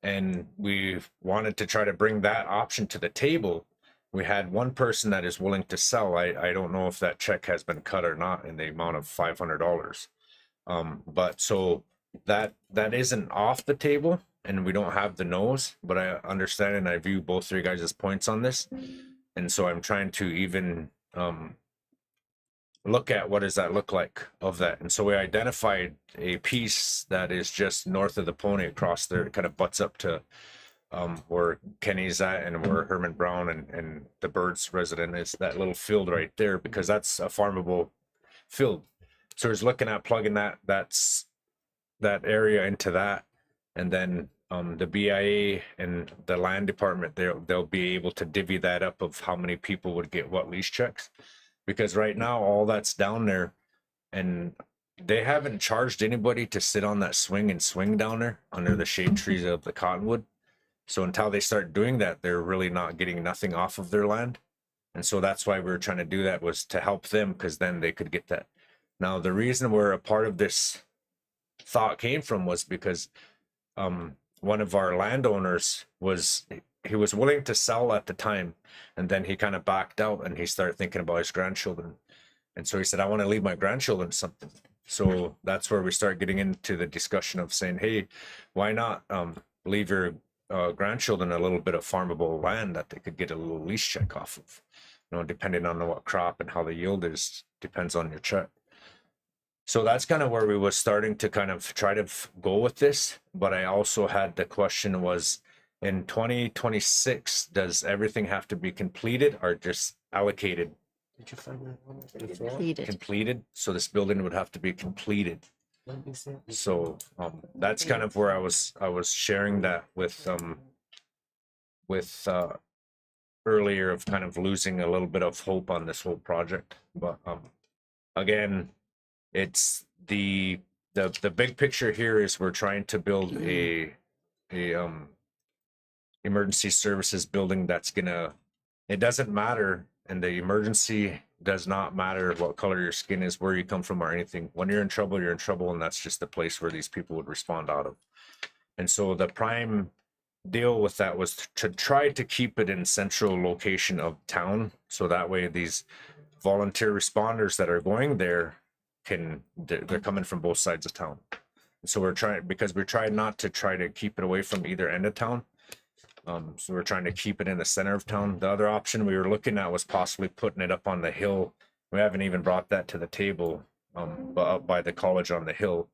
And we wanted to try to bring that option to the table. We had one person that is willing to sell. I don't know if that check has been cut or not in the amount of $500. But so that isn't off the table, and we don't have the no's, but I understand and I view both of you guys' points on this. And so I'm trying to even look at what does that look like of that. And so we identified a piece that is just north of the Pony across there. It kind of butts up to where Kenny's at and where Herman Brown and the Birds resident is, that little field right there, because that's a farmable field. So he's looking at plugging that area into that, and then the BIA and the land department, they'll be able to divvy that up of how many people would get what lease checks, because right now all that's down there, and they haven't charged anybody to sit on that swing down there under the shade trees of the cottonwood. So until they start doing that, they're really not getting nothing off of their land. And so that's why we were trying to do that, was to help them, because then they could get that. Now, the reason where a part of this thought came from was because one of our landowners was willing to sell at the time, and then he kind of backed out and he started thinking about his grandchildren. And so he said, I want to leave my grandchildren something. So that's where we start getting into the discussion of saying, hey, why not leave your grandchildren a little bit of farmable land that they could get a little lease check off of, depending on what crop and how the yield depends on your check. So that's kind of where we was starting to kind of try to go with this. But I also had the question was, in 2026, does everything have to be completed or just allocated? Did you find that one? Completed. Completed. So this building would have to be completed. So that's kind of where I was sharing that with earlier of kind of losing a little bit of hope on this whole project. But again, it's the big picture here is we're trying to build a emergency services building that's gonna, it doesn't matter, and the emergency does not matter what color your skin is, where you come from, or anything. When you're in trouble, you're in trouble, and that's just the place where these people would respond out of. And so the prime deal with that was to try to keep it in central location of town, so that way these volunteer responders that are going there they're coming from both sides of town. So we're trying, because we're trying not to try to keep it away from either end of town. So we're trying to keep it in the center of town. The other option we were looking at was possibly putting it up on the hill. We haven't even brought that to the table, but up by the college on the hill.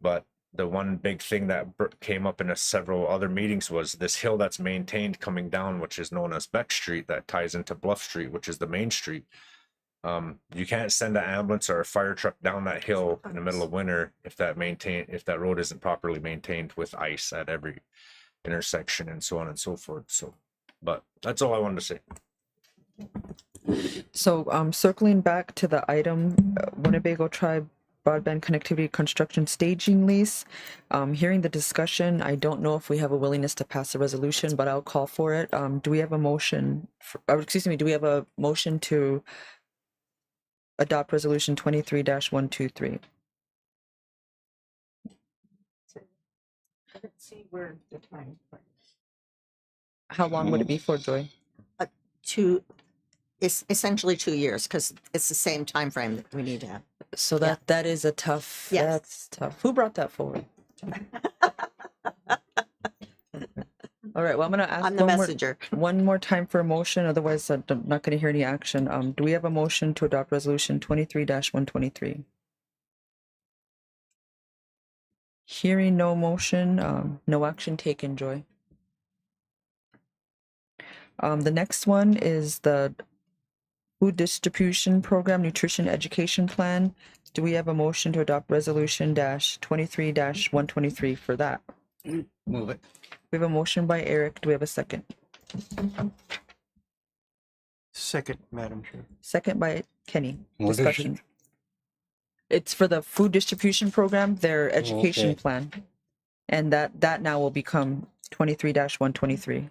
But the one big thing that came up in several other meetings was this hill that's maintained coming down, which is known as Beck Street, that ties into Bluff Street, which is the main street. You can't send an ambulance or a fire truck down that hill in the middle of winter if that road isn't properly maintained with ice at every intersection and so on and so forth. So, but that's all I wanted to say. So circling back to the item, Winnebago Tribe broadband connectivity construction staging lease. Hearing the discussion, I don't know if we have a willingness to pass a resolution, but I'll call for it. Do we have a motion? Do we have a motion to adopt resolution 23-123? Let's see where the time. How long would it be for, Joy? It's essentially 2 years because it's the same time frame that we need to have. So that is a tough. Yes. That's tough. Who brought that forward? All right. Well, I'm going to ask. I'm the messenger. One more time for a motion. Otherwise, I'm not going to hear any action. Do we have a motion to adopt resolution 23-123? Hearing no motion, no action taken, Joy. The next one is the Food Distribution Program Nutrition Education Plan. Do we have a motion to adopt resolution -23-123 for that? Move it. We have a motion by Eric. Do we have a second? Second, Madam Chair. Second by Kenny. What is it? Discussion. It's for the Food Distribution Program, their education Okay. plan. And that now will become 23-123.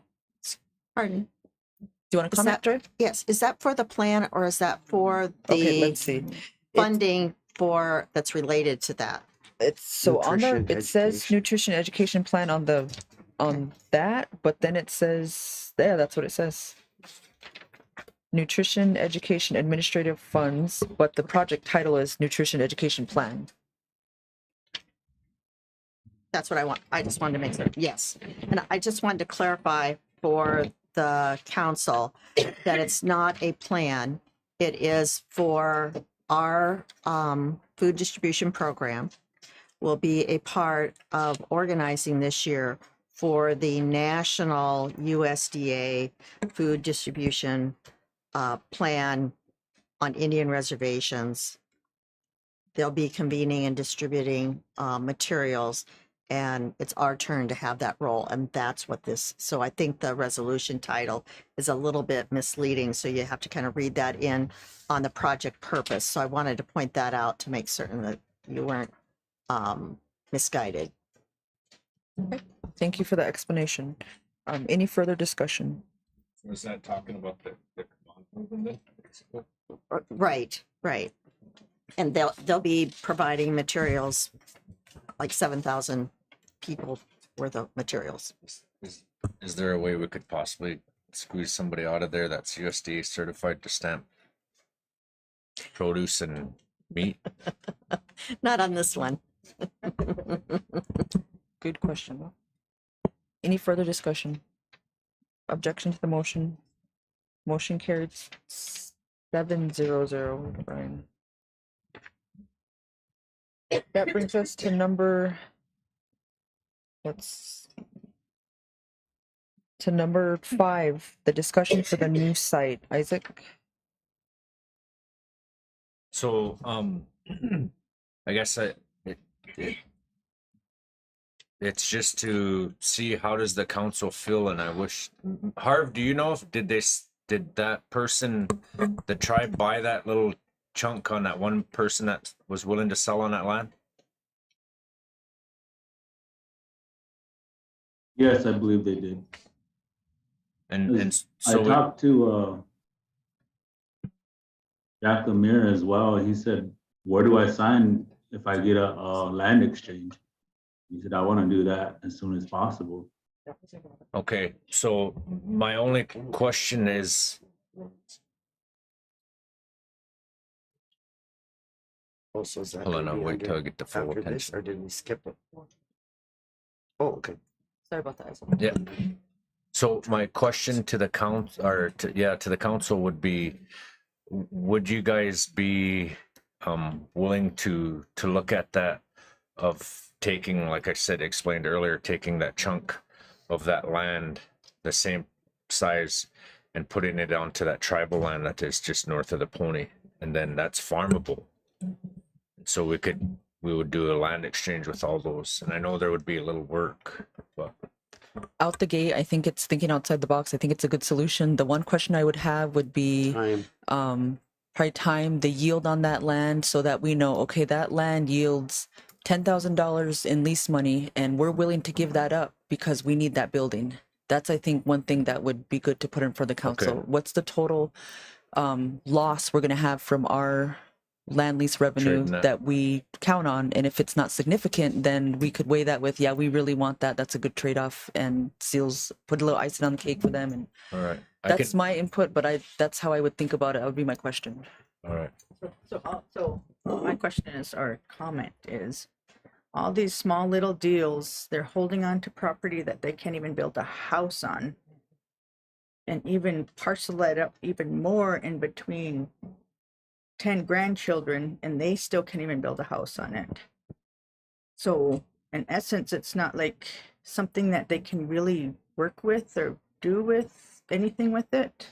Pardon? Do you want to Is comment, Joy? Yes. Is that for the plan or is that for Okay, the let's see. funding that's related to that? It's so on Nutrition the, it says education. nutrition education plan on that, but then it says, yeah, that's what it says. Nutrition education administrative funds, but the project title is nutrition education plan. That's what I want. I just wanted to make sure. Yes. And I just wanted to clarify for the council that it's not a plan. It is for our food distribution program. Will be a part of organizing this year for the national USDA food distribution plan on Indian reservations. They'll be convening and distributing materials, and it's our turn to have that role. And that's what this, so I think the resolution title is a little bit misleading. So you have to kind of read that in on the project purpose. So I wanted to point that out to make certain that you weren't misguided. Thank you for the explanation. Any further discussion? Was that talking about the Right, right. And they'll be providing materials, like 7,000 people worth of materials. Is there a way we could possibly squeeze somebody out of there that's USDA certified to stamp produce and meat? Not on this one. Good question. Any further discussion? Objection to the motion? Motion carried 7-0-0, Brian. That brings us to number 5, the discussion for the new site. Isaac? So, I guess it's just to see how does the council feel, and I wish, Harv, do you know if did that person, the tribe, buy that little chunk on that one person that was willing to sell on that land? Yes, I believe they did. And I so talked to Jack Lemire as well. He said, where do I sign if I get a land exchange? He said, I want to do that as soon as possible. okay, so my only question is, Also, is that hold on, gonna I'll be wait till I under get the full after this, attention. or did we skip it? Oh, okay. Sorry about that. Yeah. So my question to the council, or to the council would be, would you guys be willing to look at that, of taking, like I said, explained earlier, taking that chunk of that land, the same size, and putting it onto that tribal land that is just north of the Pony, and then that's farmable. So we would do a land exchange with all those, and I know there would be a little work, but Out the gate, I think it's thinking outside the box. I think it's a good solution. The one question I would have would be Time. probably time, the yield on that land, so that we know, okay, that land yields $10,000 in lease money, and we're willing to give that up because we need that building. That's, I think, one thing that would be good to put in for the council. Okay. What's the total loss we're going to have from our land lease revenue Trading that. that we count on? And if it's not significant, then we could weigh that with, yeah, we really want that. That's a good trade-off, and seals, put a little icing on the cake for them. And all right. that's my input, but that's how I would think about it. That would be my question. All right. So my question is, or comment is, all these small little deals, they're holding on to property that they can't even build a house on, and even parcel that up even more in between 10 grandchildren, and they still can't even build a house on it. So in essence, it's not like something that they can really work with or do with anything with it,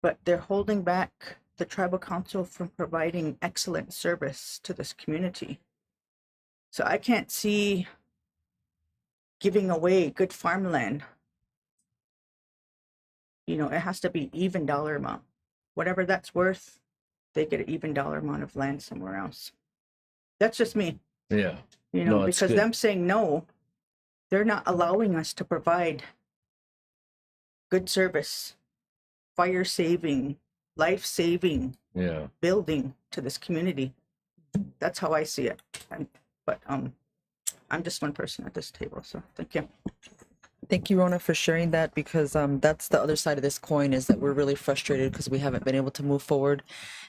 but they're holding back the tribal council from providing excellent service to this community. So I can't see giving away good farmland. You know, it has to be even dollar amount. Whatever that's worth, they get an even dollar amount of land somewhere else. That's just me, Yeah. you know, No, it's because good. them saying no, they're not allowing us to provide good service, fire saving, life saving Yeah. building to this community. That's how I see it. But I'm just one person at this table, so thank you. Thank you, Rona, for sharing that, because that's the other side of this coin, is that we're really frustrated because we haven't been able to move forward.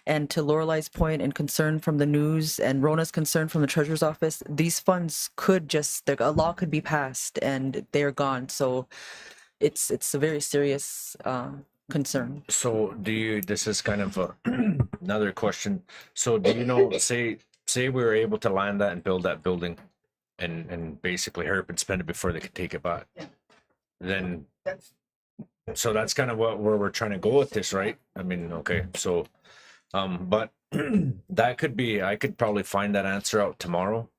And to Lorelai's point and concern from the news, and Rona's concern from the treasurer's office, these funds could just, a law could be passed and they're gone. So it's a very serious concern. So this is kind of another question. So do you know, say we were able to land that and build that building, and basically hurry up and spend it before they could take it back. Yeah. Then so that's kind of where we're trying to go with this, right? I mean, okay, so but that could be, I could probably find that answer out tomorrow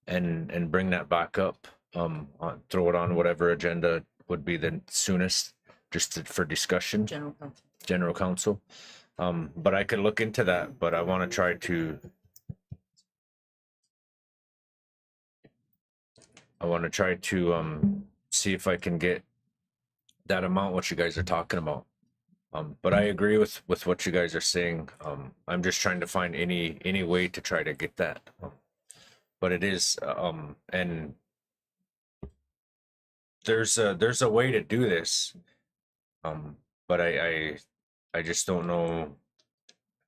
and bring that back up, throw it on whatever agenda would be the soonest, just for discussion. General counsel. But I could look into that, but I want to try to see if I can get that amount what you guys are talking about. But I agree with what you guys are saying. I'm just trying to find any way to try to get that. But it is and there's a way to do this. But I just don't know.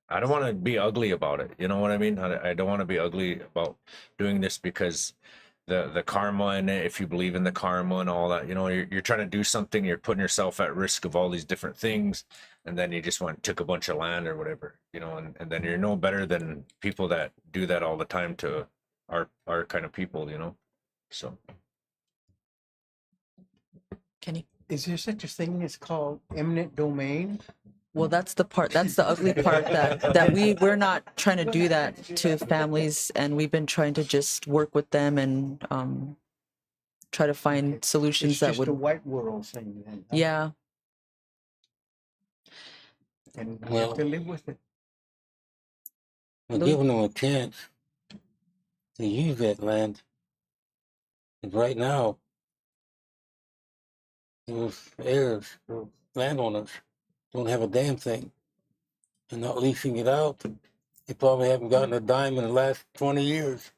I don't want to be ugly about it. You know what I mean? I don't want to be ugly about doing this, because the karma in it, if you believe in the karma and all that, you know, you're trying to do something, you're putting yourself at risk of all these different things, and then you just took a bunch of land or whatever, you know, and then you're no better than people that do that all the time to our kind of people, you know. So Kenny? Is there such a thing as called eminent domain? Well, that's the ugly part, that we're not trying to do that to families, and we've been trying to just work with them and try to find solutions It's that just would. a white world thing then. Huh? Yeah. and we Well- have to live with it. We're giving them a chance to use that land. And right now, those heirs, those landowners, don't have a damn thing. They're not leasing it out. They probably haven't gotten a dime in the last 20 years.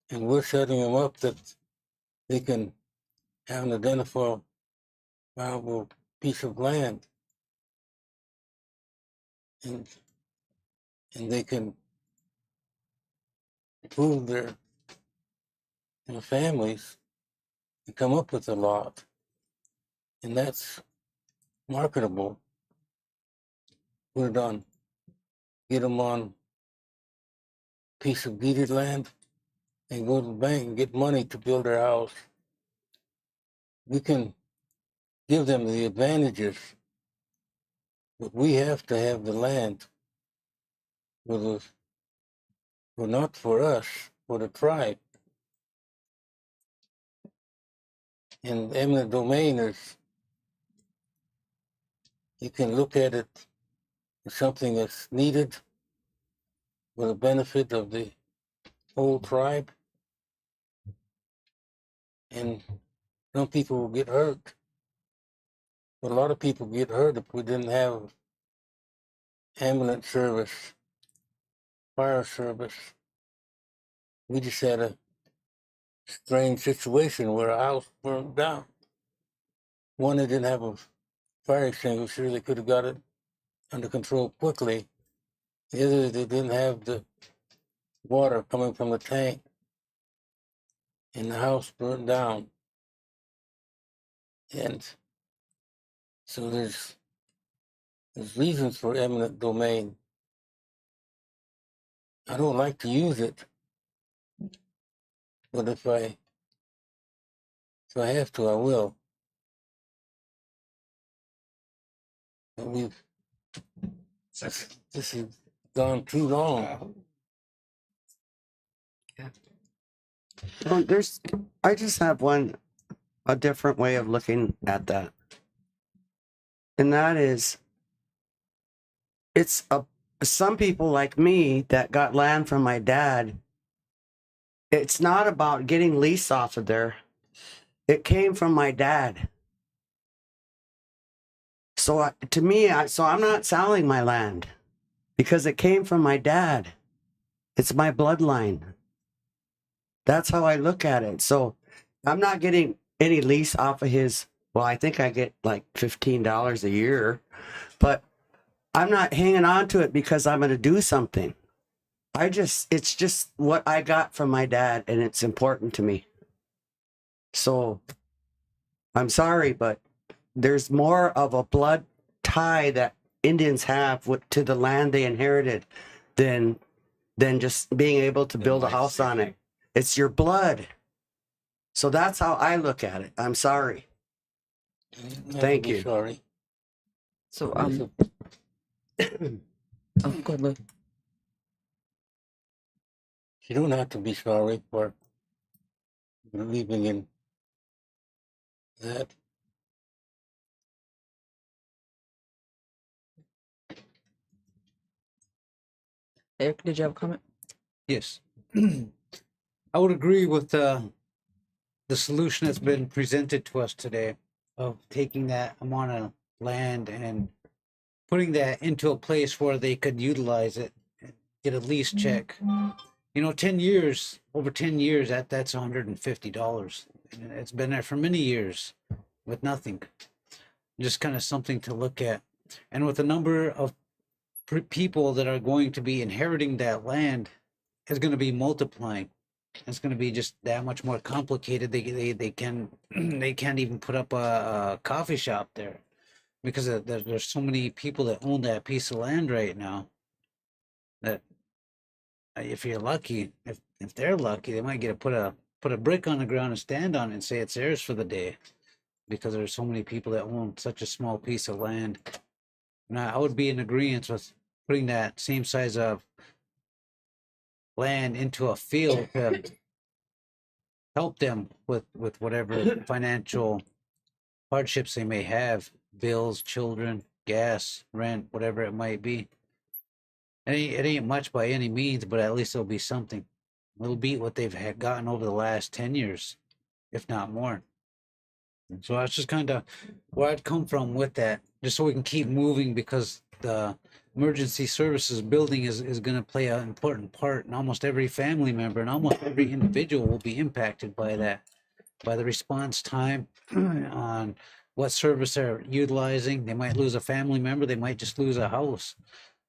And we're setting them up that they can have an identifiable piece of land. And they can prove their families and come up with a lot. And that's marketable. We're done. Get them on a piece of deeded land and go to the bank and get money to build their house. We can give them the advantages, but we have to have the land for not for us, for the tribe. And eminent domain is, you can look at it as something that's needed for the benefit of the whole tribe. And some people will get hurt. But a lot of people get hurt if we didn't have ambulance service, fire service. We just had a strange situation where a house burned down. One, they didn't have a fire extinguisher. They could have got it under control quickly. The other, they didn't have the water coming from the tank. And the house burned down. And so there's reasons for eminent domain. I don't like to use it, but if I have to, I will. And this has gone too long. Well, I just have a different way of looking at that. And that is, some people like me that got land from my dad. It's not about getting lease off of there. It came from my dad. So to me, I'm not selling my land because it came from my dad. It's my bloodline. That's how I look at it. So I'm not getting any lease off of his. Well, I think I get like $15 a year, but I'm not hanging on to it because I'm going to do something. It's just what I got from my dad, and it's important to me. So I'm sorry, but there's more of a blood tie that Indians have to the land they inherited than just being able to build a house on it. It's your blood. So that's how I look at it. I'm sorry. Thank you. Sorry. So, oh, go ahead, Lou. You don't have to be sorry for believing in that. Eric, did you have a comment? Yes. I would agree with the solution that's been presented to us today of taking that amount of land and putting that into a place where they could utilize it, and get a lease check. You know, 10 years, over 10 years, that's $150. And it's been there for many years with nothing. Just kind of something to look at. And with the number of people that are going to be inheriting that land, is going to be multiplying. It's going to be just that much more complicated. They can't even put up a coffee shop there because there's so many people that own that piece of land right now that if you're lucky, if they're lucky, they might get to put a brick on the ground and stand on it and say it's theirs for the day because there's so many people that own such a small piece of land. And I would be in agreement with putting that same size of land into a field to help them with whatever financial hardships they may have, bills, children, gas, rent, whatever it might be. It ain't much by any means, but at least it'll be something. It'll beat what they've had gotten over the last 10 years, if not more. And so that's just kind of where I'd come from with that, just so we can keep moving, because the emergency services building is going to play an important part, and almost every family member and almost every individual will be impacted by that, by the response time on what service they're utilizing. They might lose a family member, they might just lose a house,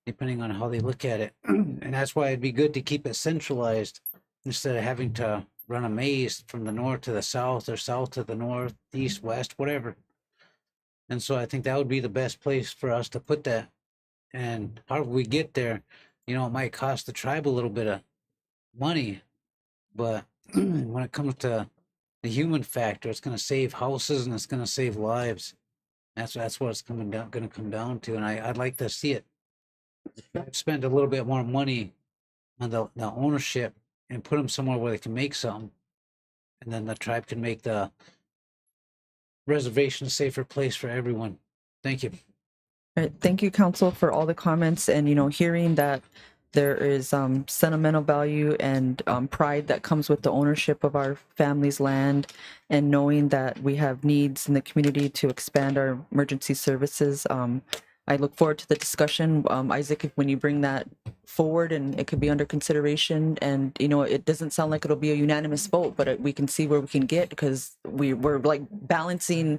depending on how they look at it. And that's why it'd be good to keep it centralized instead of having to run a maze from the north to the south, or south to the north, east, west, whatever. And so I think that would be the best place for us to put that. And however we get there, it might cost the tribe a little bit of money, but when it comes to the human factor, it's going to save houses and it's going to save lives. That's what it's going to come down to. And I'd like to see it spend a little bit more money on the ownership and put them somewhere where they can make something, and then the tribe can make the reservation a safer place for everyone. Thank you. All right, thank you, council, for all the comments, and hearing that there is sentimental value and pride that comes with the ownership of our family's land, and knowing that we have needs in the community to expand our emergency services. I look forward to the discussion, Isaac, when you bring that forward, and it could be under consideration. And it doesn't sound like it'll be a unanimous vote, but we can see where we can get, because we're like balancing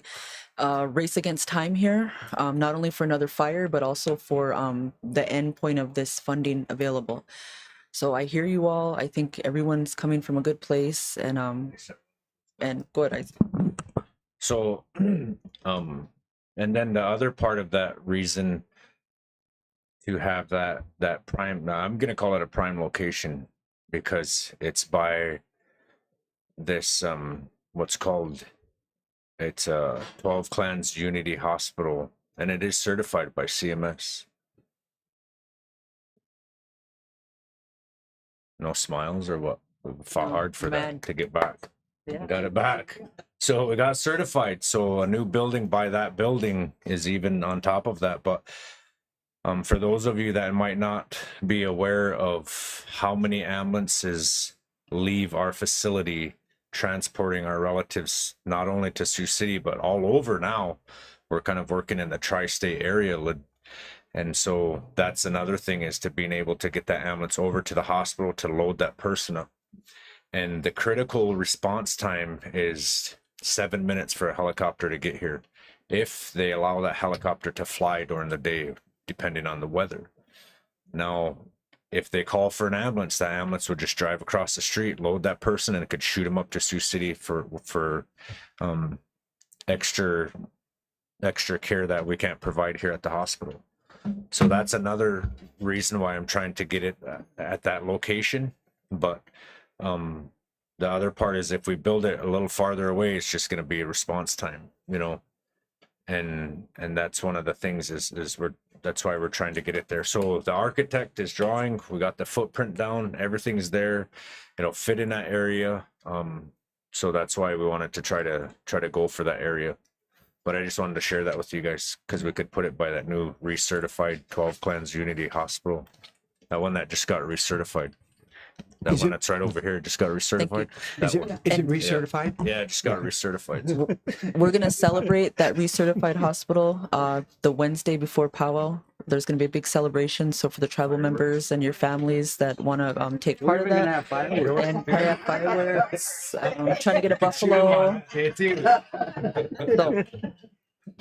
race against time here, not only for another fire, but also for the end point of this funding available. So I hear you all. I think everyone's coming from a good place, and good. So, and then the other part of that reason to have that prime, I'm going to call it a prime location, because it's by this, what's called, it's a 12 Clans Unity Hospital, and it is certified by CMS. No smiles or what? We fought hard for that to get back. Yeah. We got it back. So we got certified. So a new building by that building is even on top of that. But for those of you that might not be aware of how many ambulances leave our facility transporting our relatives, not only to Sioux City, but all over now, we're kind of working in the tri-state area. And so that's another thing, is to being able to get that ambulance over to the hospital to load that person up. And the critical response time is 7 minutes for a helicopter to get here, if they allow that helicopter to fly during the day, depending on the weather. Now, if they call for an ambulance, that ambulance would just drive across the street, load that person, and it could shoot them up to Sioux City for extra care that we can't provide here at the hospital. So that's another reason why I'm trying to get it at that location. But the other part is, if we build it a little farther away, it's just going to be a response time, and that's one of the things is that's why we're trying to get it there. So the architect is drawing, we got the footprint down, everything's there, it'll fit in that area. So that's why we wanted to try to go for that area. But I just wanted to share that with you guys, because we could put it by that new recertified 12 Clans Unity Hospital, that one that just got recertified. That Is one it- that's right over here just got recertified. That Is it, one. is it recertified? Yeah, it just got recertified. We're gonna celebrate that recertified hospital the Wednesday before powwow. There's gonna be a big celebration. So for the tribal members and your families that want to take part of that, have fireworks. and probably have fireworks, trying to get a buffalo. So,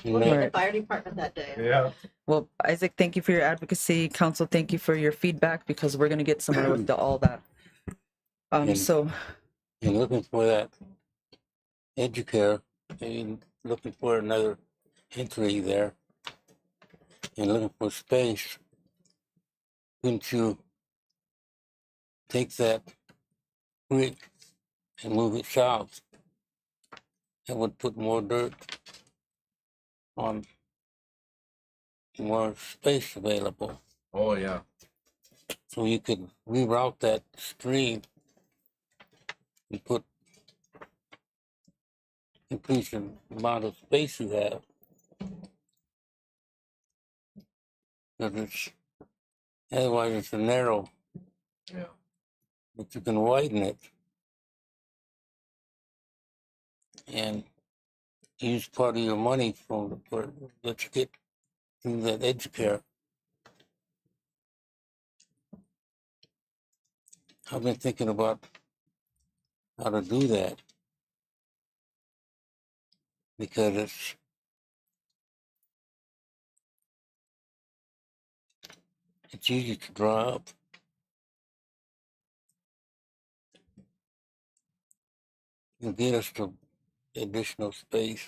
We'll be at the Right. fire department that day. Yeah. well, Isaac, thank you for your advocacy. Council, thank you for your feedback, because we're gonna get somewhere with all that. So And looking for that educare, and looking for another entry there, and looking for space. Couldn't you take that creek and move it south? That would put more dirt on, more space available. Oh yeah. So you could reroute that stream and put, increase the amount of space you have. Because otherwise it's a narrow. Yeah. But you can widen it. And use part of your money that you get through that educare. I've been thinking about how to do that because it's easy to draw up. And get us to additional space.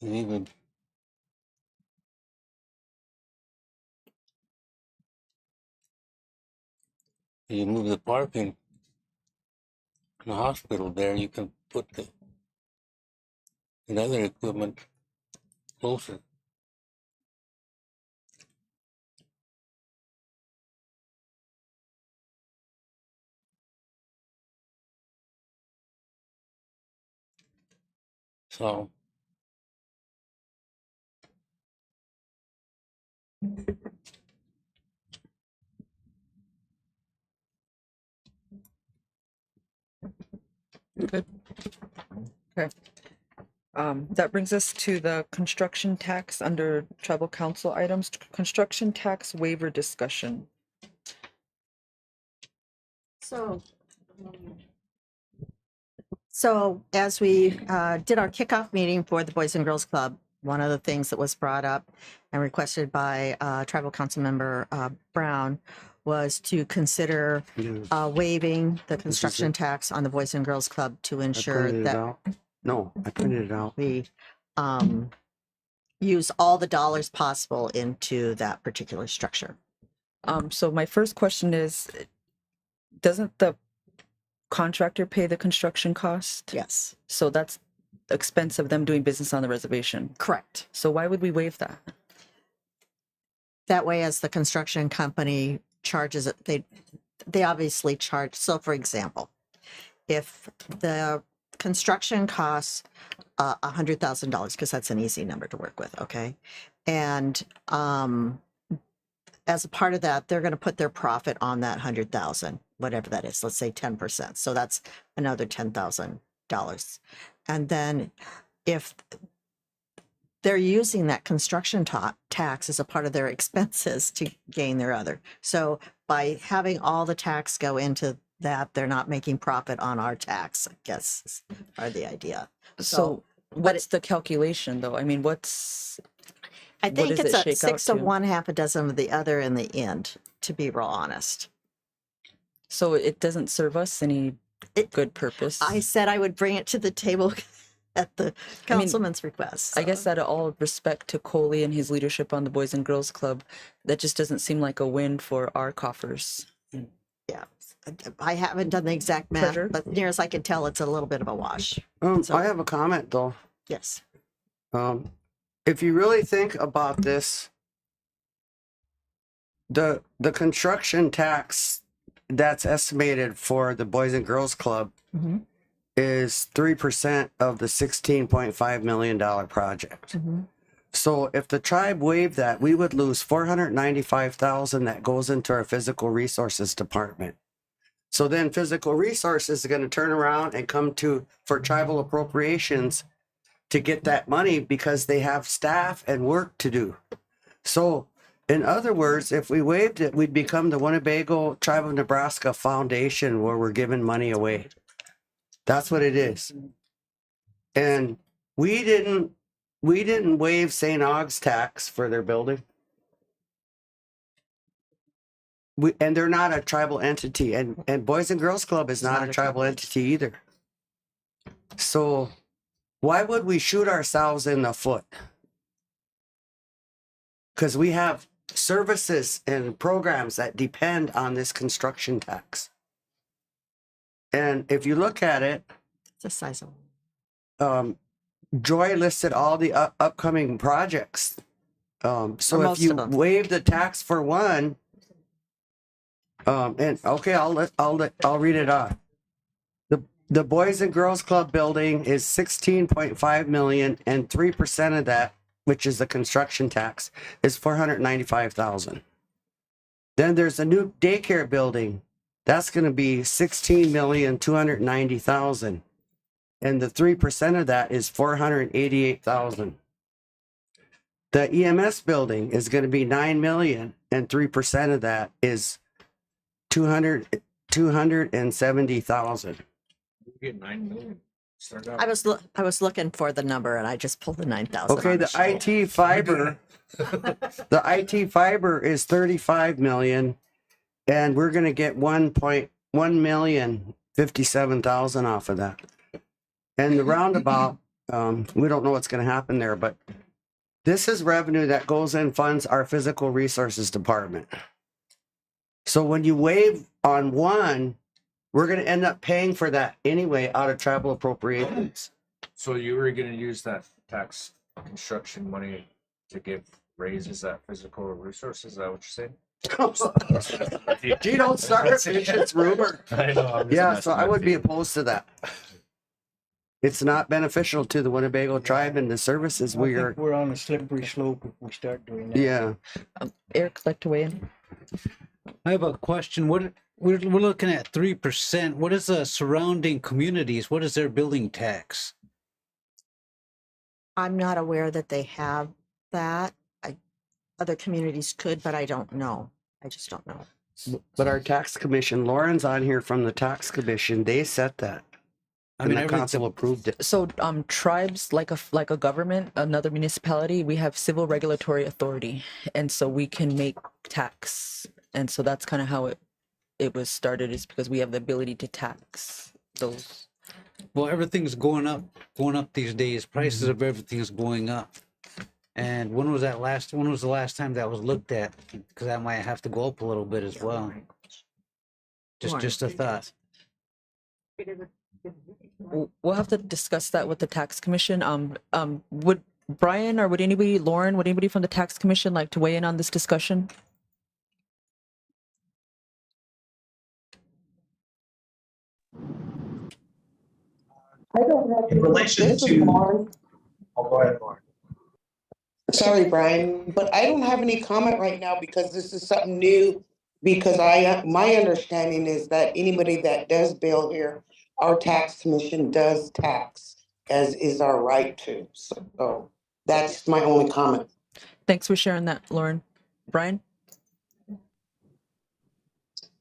And even you move the parking in the hospital there, you can put the other equipment closer. So Good. Okay. That brings us to the construction tax under tribal council items, construction tax waiver discussion. So as we did our kickoff meeting for the Boys and Girls Club, one of the things that was brought up and requested by tribal council member Brown was to consider waiving the construction tax on the Boys and Girls Club to ensure that No, I printed it out. we use all the dollars possible into that particular structure. So my first question is, doesn't the contractor pay the construction cost? Yes, So that's expense of them doing business on the reservation. correct. So why would we waive that? That way, as the construction company charges it, they obviously charge. So for example, if the construction costs $100,000, because that's an easy number to work with, okay? And as a part of that, they're going to put their profit on that 100,000, whatever that is. Let's say 10%. So that's another $10,000. And then if they're using that construction tax as a part of their expenses to gain their other. So by having all the tax go into that, they're not making profit on our tax, I guess, are the idea. So what's the calculation though? I mean, I think does it's it a shake 6 out of to? one, half a dozen of the other in the end, to be real honest. So it doesn't serve us any good purpose. I said I would bring it to the table at the I mean, councilman's request. I guess out of all respect to Coley and his leadership on the Boys and Girls Club, that just doesn't seem like a win for our coffers. Yeah, I haven't done the exact math, Treasurer? but near as I can tell, it's a little bit of a wash. I have a comment though. Yes. If you really think about this, the construction tax that's estimated for the Boys and Girls Club Mm-hmm. is 3% of the $16.5 million project. Mm-hmm. So if the tribe waived that, we would lose $495,000 that goes into our physical resources department. So then physical resources is going to turn around and come for tribal appropriations to get that money because they have staff and work to do. So in other words, if we waived it, we'd become the Winnebago Tribe of Nebraska Foundation where we're giving money away. That's what it is. And we didn't waive St. Aug's tax for their building. And they're not a tribal entity, and Boys and Girls Club is not a tribal entity either. So why would we shoot ourselves in the foot? Because we have services and programs that depend on this construction tax. And if you look at it, It's a sizable. Joy listed all the upcoming projects. So if most you of them. waive the tax for one, and okay, I'll read it off. The Boys and Girls Club building is 16.5 million, and 3% of that, which is the construction tax, is 495,000. Then there's a new daycare building. That's going to be 16,290,000. And the 3% of that is 488,000. The EMS building is going to be 9 million, and 3% of that is 270,000. You get 9 million. Start out. I was looking for the number and I just pulled the 9,000. Okay, the IT fiber, the IT fiber is 35 million, and we're going to get 1,157,000 off of that. And the roundabout, we don't know what's going to happen there, but this is revenue that goes in funds our physical resources department. So when you waive on one, we're going to end up paying for that anyway out of travel appropriations. So you were gonna use that tax construction money to give raises at physical resources? Is that what you're saying? Gee, don't start a vicious rumor. I know. I'm just Yeah, messing so I with would be you. opposed to that. It's not beneficial to the Winnebago tribe and the services we are. We're on a slippery slope if we start doing that. Yeah. Eric, like to weigh in? I have a question. What we're looking at 3%. What is the surrounding communities? What is their building tax? I'm not aware that they have that. Other communities could, but I don't know. I just don't know. But our tax commission, Lauren's on here from the tax commission, they set that. I mean, And the council approved it. So tribes like a government, another municipality, we have civil regulatory authority, and so we can make tax, and so that's kind of how it was started, is because we have the ability to tax those. Well, everything's going up these days. Prices of everything is going up. And when was the last time that was looked at? Because that might have to go up a little bit as well. Just a thought. We'll have to discuss that with the tax commission. Would Brian or would anybody, Lauren, would anybody from the tax commission like to weigh in on this discussion? I don't have. In relation This is to- Lauren. Oh, go ahead, Lauren. Sorry, Brian, but I don't have any comment right now because this is something new. Because my understanding is that anybody that does bill here, our tax commission does tax, as is our right to. So that's my only comment. Thanks for sharing that, Lauren. Brian?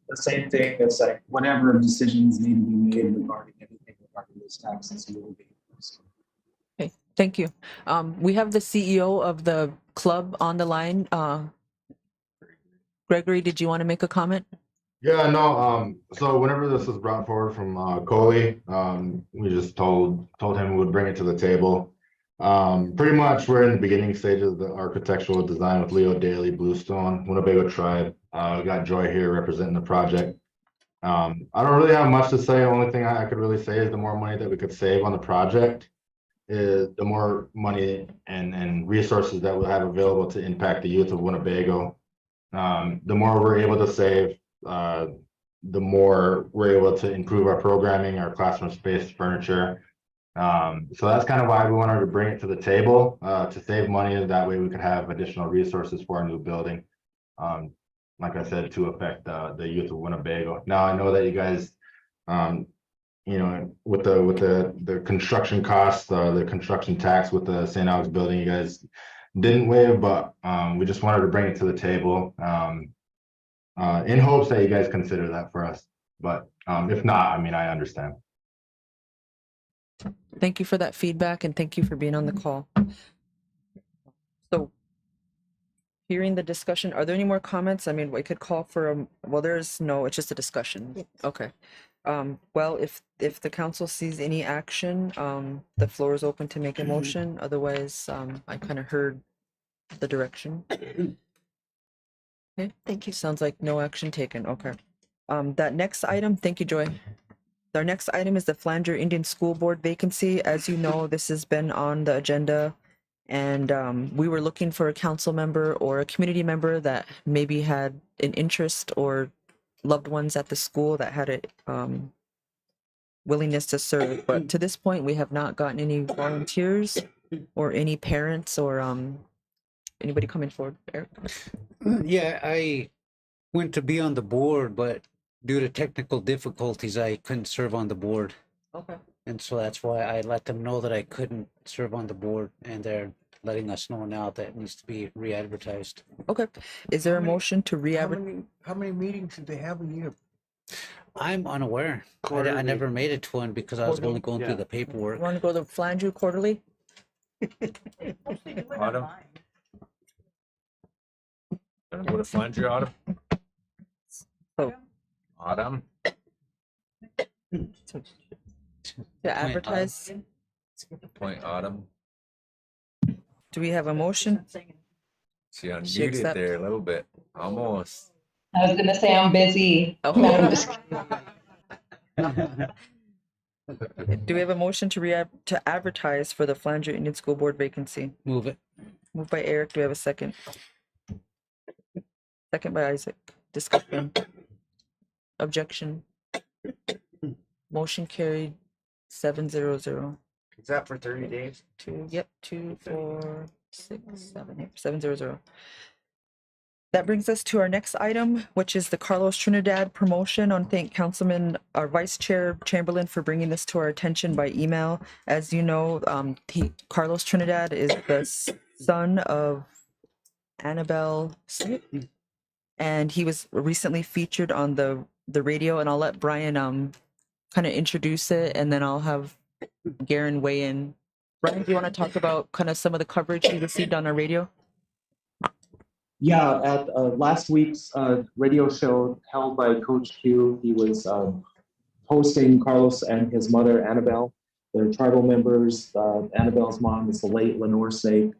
The same thing, it's like whenever decisions need to be made regarding anything regarding those taxes, you will be. Okay, thank you. We have the CEO of the club on the line. Gregory, did you want to make a comment? Yeah, no, so whenever this was brought forward from Coley, we just told him we would bring it to the table. Pretty much we're in the beginning stages of the architectural design with Leo Daly, Bluestone, Winnebago Tribe. We got Joy here representing the project. I don't really have much to say. Only thing I could really say is the more money that we could save on the project is the more money and resources that we'll have available to impact the youth of Winnebago. The more we're able to save, the more we're able to improve our programming, our classroom space, furniture. So that's kind of why we wanted to bring it to the table, to save money, and that way we could have additional resources for our new building. Like I said, to affect the youth of Winnebago. Now I know that you guys, you know, with the construction costs, the construction tax with the St. Alex building, you guys didn't waive, but we just wanted to bring it to the table in hopes that you guys consider that for us. But if not, I mean, I understand. Thank you for that feedback and thank you for being on the call. So hearing the discussion, are there any more comments? I mean, we could call for well, there's no, it's just a discussion. Yes. Okay. Well, if the council sees any action, the floor is open to make a motion. Otherwise, I kind of heard the direction. Okay, Thank you. sounds like no action taken. Okay. That next item, thank you, Joy. Our next item is the Flanger Indian School Board vacancy. As you know, this has been on the agenda, and we were looking for a council member or a community member that maybe had an interest or loved ones at the school that had willingness to serve, but to this point, we have not gotten any volunteers or any parents or anybody coming forward. Eric? Yeah, I went to be on the board, but due to technical difficulties, I couldn't serve on the board. Okay. And so that's why I let them know that I couldn't serve on the board, and they're letting us know now that it needs to be re-advertised. Okay. Is there a motion to How re-advertise? many meetings did they have a year? I'm unaware. I Quarterly. never made it to one because I was only going Yeah. through the paperwork. Want to go to Flandreau quarterly? Autumn? Gonna go to Flandreau, Autumn? Oh. Autumn? To advertise? Point Autumn. Do we have a motion? She She unmuted accept- there a little bit. Almost. I was gonna say I'm busy. Oh. No, I'm just Do we have a motion to advertise for the Flandreau Indian School Board vacancy? Move it. Moved by Eric. Do we have a second? Second by Isaac. Discussion. Objection. Motion carried 700. Is that for 30 days? 2, 4, 6, 7, 700. That brings us to our next item, which is the Carlos Trinidad promotion. I want to thank Councilman, our Vice Chair Chamberlain, for bringing this to our attention by email. As you know, Carlos Trinidad is the son of Annabelle Smith, and he was recently featured on the radio. And I'll let Brian kind of introduce it, and then I'll have Garen weigh in. Brian, do you want to talk about kind of some of the coverage he received on our radio? Yeah, at last week's radio show held by Coach Q, he was hosting Carlos and his mother, Annabelle. They're tribal members. Annabelle's mom is the late Lenore Sake.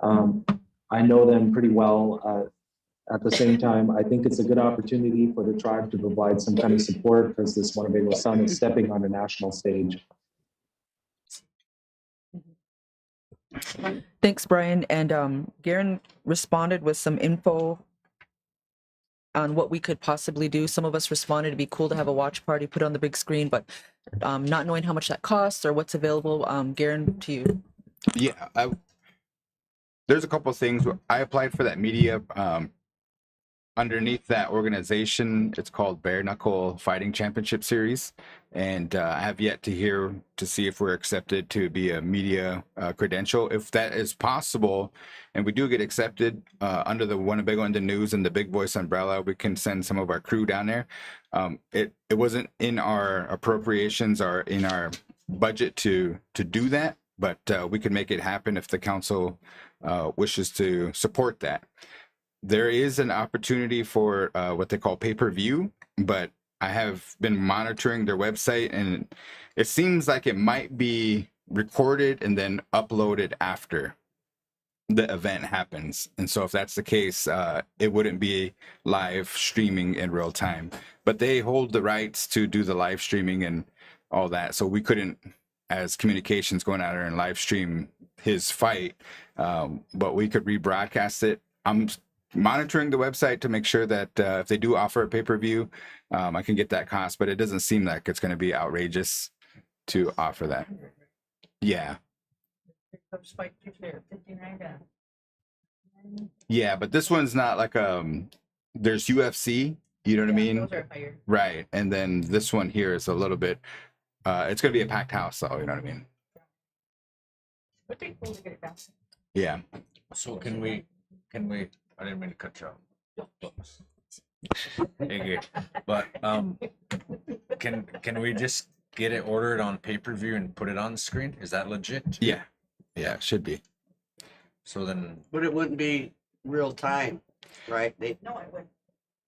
I know them pretty well. At the same time, I think it's a good opportunity for the tribe to provide some kind of support because this Winnebago son is stepping on a national stage. Thanks, Brian. And Garen responded with some info on what we could possibly do. Some of us responded it'd be cool to have a watch party put on the big screen, but not knowing how much that costs or what's available. Garen, to you. Yeah, there's a couple of things. I applied for that media. Underneath that organization, it's called Bare Knuckle Fighting Championship Series, and I have yet to hear to see if we're accepted to be a media credential. If that is possible, and we do get accepted under the Winnebago Indian News and the Big Voice umbrella, we can send some of our crew down there. It wasn't in our appropriations or in our budget to do that, but we can make it happen if the council wishes to support that. There is an opportunity for what they call pay-per-view, but I have been monitoring their website, and it seems like it might be recorded and then uploaded after the event happens. And so if that's the case, it wouldn't be live streaming in real time. But they hold the rights to do the live streaming and all that. So we couldn't, as communications, going out there and live stream his fight, but we could rebroadcast it. I'm monitoring the website to make sure that if they do offer a pay-per-view, I can get that cost, but it doesn't seem like it's going to be outrageous to offer that. Yeah. Yeah, but this one's not like there's UFC, you know what I mean? Those are higher. Right. And then this one here is a little bit it's going to be a packed house, though, you know what I mean? Would be cool to get it back. Yeah. So can we, I didn't mean to cut you off. Okay, but can we just get it ordered on pay-per-view and put it on the screen? Is that legit? Yeah. Yeah, it should be. So then, But it wouldn't be real time, right? No, I wouldn't.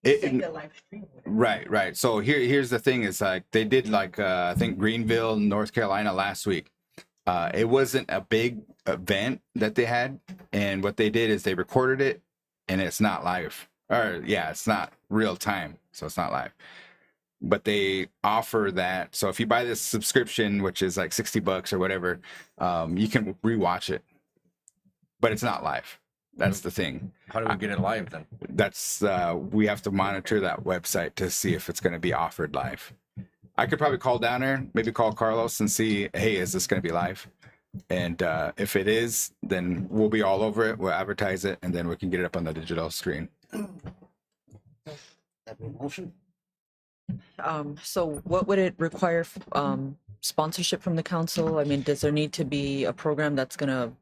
It- Send a live stream. Right. So here's the thing is like they did like I think Greenville, North Carolina last week. It wasn't a big event that they had, and what they did is they recorded it, and it's not live. Or yeah, it's not real time, so it's not live. But they offer that. So if you buy this subscription, which is like $60 or whatever, you can rewatch it. But it's not live. That's the thing. how do we get it live then? That's we have to monitor that website to see if it's going to be offered live. I could probably call down there, maybe call Carlos and see, hey, is this going to be live? And if it is, then we'll be all over it. We'll advertise it, and then we can get it up on the digital screen. That be a motion? So what would it require, sponsorship from the council? I mean, does there need to be a program that's gonna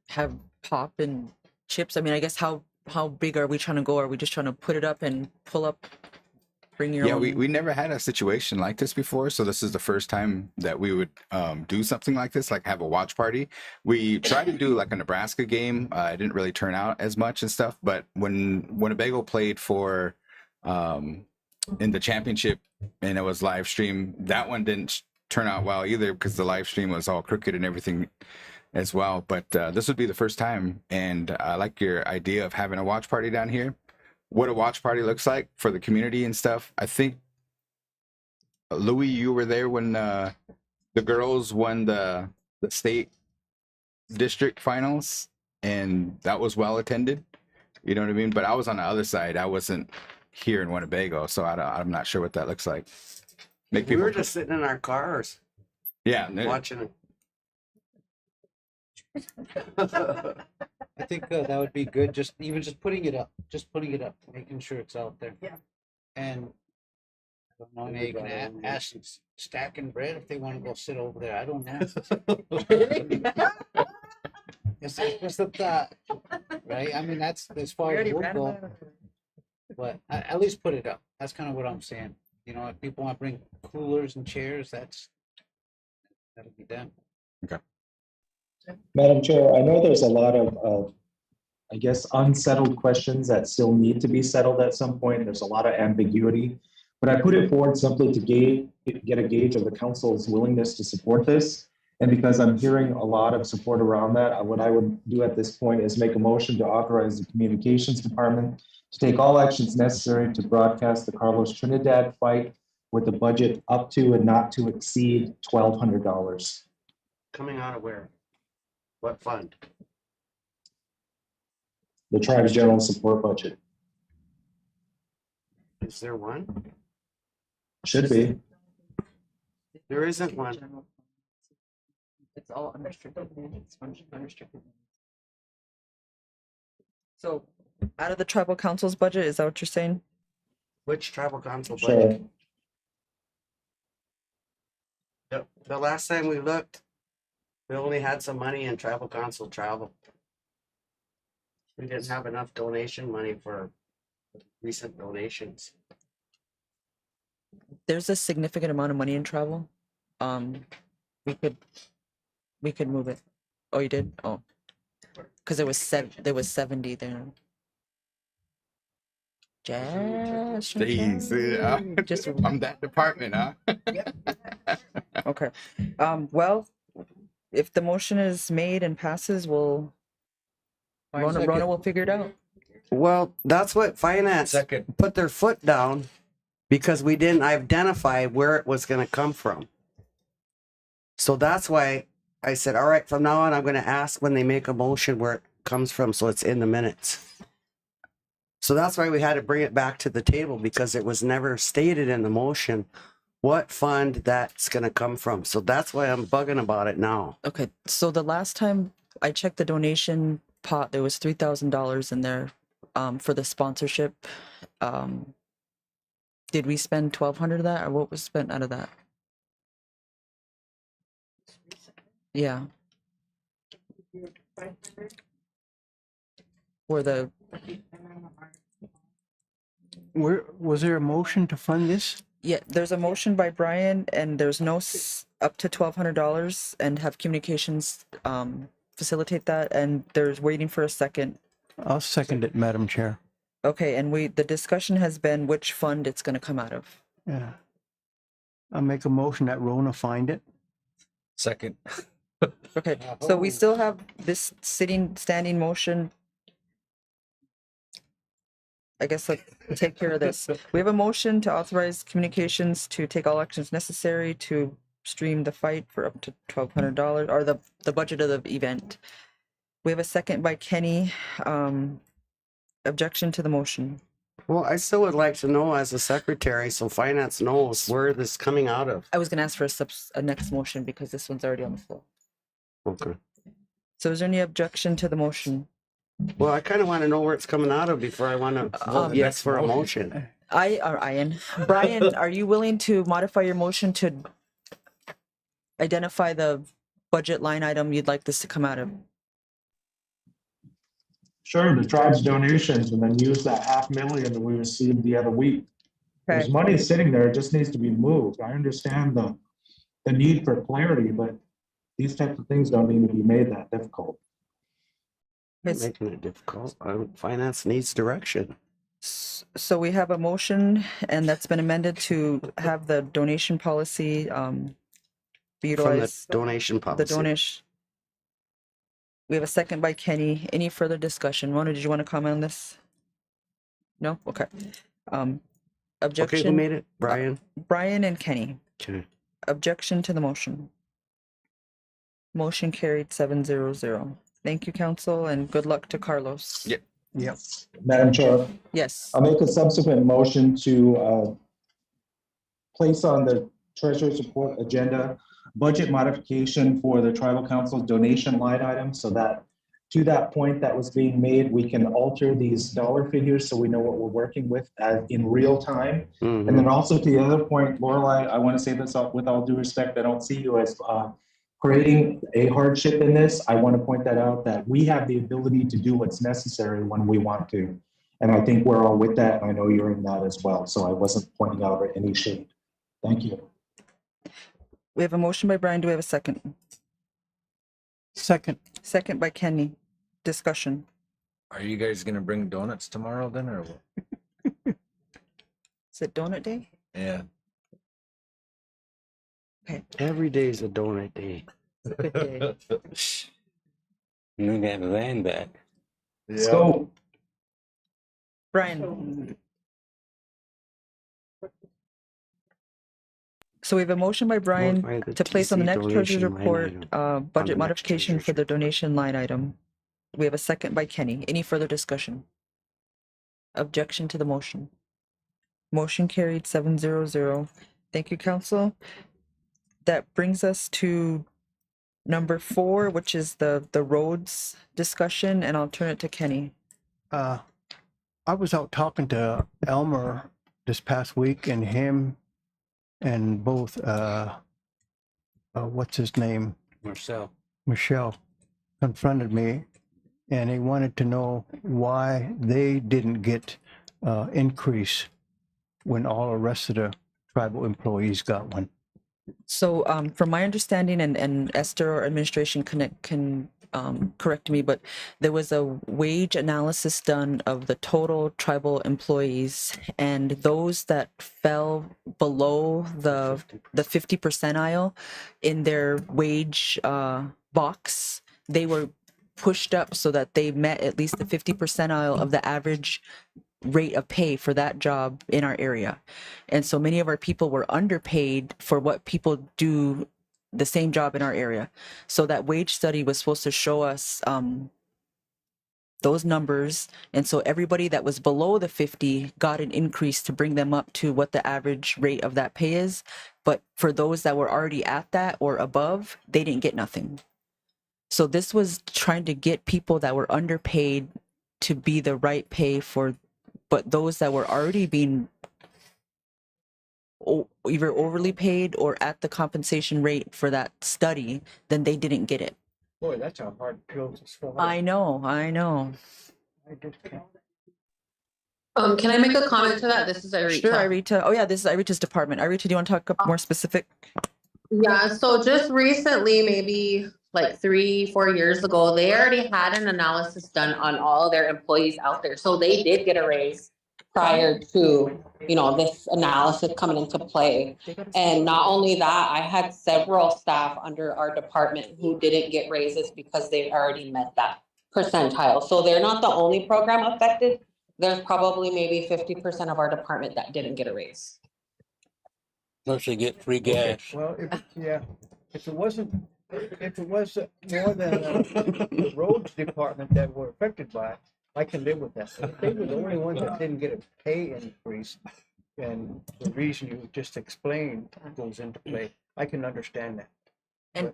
have pop and chips? I mean, I guess how big are we trying to go? Are we just trying to put it up and pull up, bring your Yeah, own? we never had a situation like this before, so this is the first time that we would do something like this, like have a watch party. We tried to do like a Nebraska game. It didn't really turn out as much and stuff, but when Winnebago played for in the championship and it was live stream, that one didn't turn out well either because the live stream was all crooked and everything as well. But this would be the first time, and I like your idea of having a watch party down here. What a watch party looks like for the community and stuff. I think Louis, you were there when the girls won the state district finals, and that was well attended. You know what I mean? But I was on the other side. I wasn't here in Winnebago, so I'm not sure what that looks like. Make We people were just sitting in our cars yeah. watching it. I think that would be good, just putting it up, making sure it's out there. Yeah. And I don't know, maybe you can ask Stacking Bread if they want to go sit over there. I don't know. It's just a thought, right? I mean, that's as far as we'll go. But at least put it up. That's kind of what I'm saying. You know, if people want to bring coolers and chairs, that'll be done. Okay. Madam Chair, I know there's a lot of, I guess, unsettled questions that still need to be settled at some point. There's a lot of ambiguity, but I put it forward simply to get a gauge of the council's willingness to support this. And because I'm hearing a lot of support around that, what I would do at this point is make a motion to authorize the communications department to take all actions necessary to broadcast the Carlos Trinidad fight with a budget up to and not to exceed $1,200. Coming out of where? What fund? The tribe's general support budget. Is there one? Should be. There isn't one. It's all unrestricted. It's unrestricted. So, out of the tribal council's budget, is that what you're saying? Which tribal council Sure. budget? The last time we looked, we only had some money in tribal council travel. We didn't have enough donation money for recent donations. There's a significant amount of money in travel. We could move it. Oh, you did? Oh, because there was 70 there. Just Jeez, just I'm that department, huh? okay. Well, if the motion is made and passes, Rona will figure it out. Well, that's what finance Second. put their foot down because we didn't identify where it was going to come from. So that's why I said, all right, from now on, I'm going to ask when they make a motion where it comes from so it's in the minutes. So that's why we had to bring it back to the table because it was never stated in the motion what fund that's going to come from. So that's why I'm bugging about it now. Okay, so the last time I checked the donation pot, there was $3,000 in there for the sponsorship. Did we spend 1,200 of that, or what was spent out of that? Yeah. For the Where was there a motion to fund this? yeah, there's a motion by Brian, and there's no up to $1,200, and have communications facilitate that, and there's waiting for a second. I'll second it, Madam Chair. Okay, and the discussion has been which fund it's going to come out of. Yeah. I'll make a motion that Rona find it. Second. Okay, so we still have this standing motion. I guess let's take care of this. We have a motion to authorize communications to take all actions necessary to stream the fight for up to $1,200, or the budget of the event. We have a second by Kenny. Objection to the motion. Well, I still would like to know as a secretary, so finance knows where this is coming out of. I was gonna ask for a next motion because this one's already on the floor. Okay. So is there any objection to the motion? Well, I kind of want to know where it's coming out of before I want to vote yes for a motion. Ian. Brian, are you willing to modify your motion to identify the budget line item you'd like this to come out of? Sure, the tribe's donations, and then use that $500,000 that we received the other week. There's Okay. money sitting there, it just needs to be moved. I understand the need for clarity, but these types of things don't need to be made that difficult. It's- Making it difficult. Finance needs direction. So we have a motion and that's been amended to have the donation policy be From the utilized. donation The policy. donation. We have a second by Kenny. Any further discussion? Rona, did you want to comment on this? No? Okay. Objection. Okay, who made it? Brian? Brian and Kenny. Okay. Objection to the motion. Motion carried 7-0-0. Thank you, council, and good luck to Carlos. Yeah. Yep. Madam Chair, Yes. I'll make a subsequent motion to place on the treasurer's report agenda budget modification for the tribal council's donation line item, so that to that point that was being made, we can alter these dollar figures so we know what we're working with in real time. Mhm. And then also to the other point, Lorelei, I want to say this with all due respect, I don't see you as creating a hardship in this. I want to point that out, that we have the ability to do what's necessary when we want to. And I think we're all with that. And I know you're in that as well. So I wasn't pointing out any shade. Thank you. We have a motion by Brian. Do we have a second? Second. Second by Kenny. Discussion. Are you guys gonna bring donuts tomorrow then, or what? Is it donut day? Yeah. Every day is a donut day. Good day. You got the van back. Let's go. Brian. So we have a motion by Brian By the to place on the TC next treasurer's donation line report, item. On the budget next modification treasurer's for the donation line item. We have a second by Kenny. Any further discussion? Objection to the motion. Motion carried 7-0-0. Thank you, council. That brings us to number 4, which is the roads discussion, and I'll turn it to Kenny. I was out talking to Elmer this past week, and him and both what's his name, Michelle confronted me, and he wanted to know why they didn't get increase when all the rest of the tribal employees got one. So from my understanding, and Esther or administration can correct me, but there was a wage analysis done of the total tribal employees, and those that fell below the 50 percentile in their wage box, they were pushed up so that they met at least the 50 percentile of the average rate of pay for that job in our area. And so many of our people were underpaid for what people do the same job in our area. So that wage study was supposed to show us those numbers. And so everybody that was below the 50 got an increase to bring them up to what the average rate of that pay is. But for those that were already at that or above, they didn't get nothing. So this was trying to get people that were underpaid to be the right pay for, but those that were already being either overly paid or at the compensation rate for that study, then they didn't get it. Boy, that's a hard pill to swallow. I know. I just can't. Can I make a comment to that? This is Irita. Sure, Irita. Oh yeah, this is Irita's department. Irita, do you want to talk more specific? Yeah, so just recently, maybe like 3-4 years ago, they already had an analysis done on all their employees out there. So they did get a raise prior to, this analysis coming into play. And not only that, I had several staff under our department who didn't get raises because they already met that percentile. So they're not the only program affected. There's probably maybe 50% of our department that didn't get a raise. Plus they get free gas. Well, if it was more than the roads department that were affected by it, I can live with that. If they were the only ones that didn't get a pay increase, and the reason you just explained goes into play, I can understand that.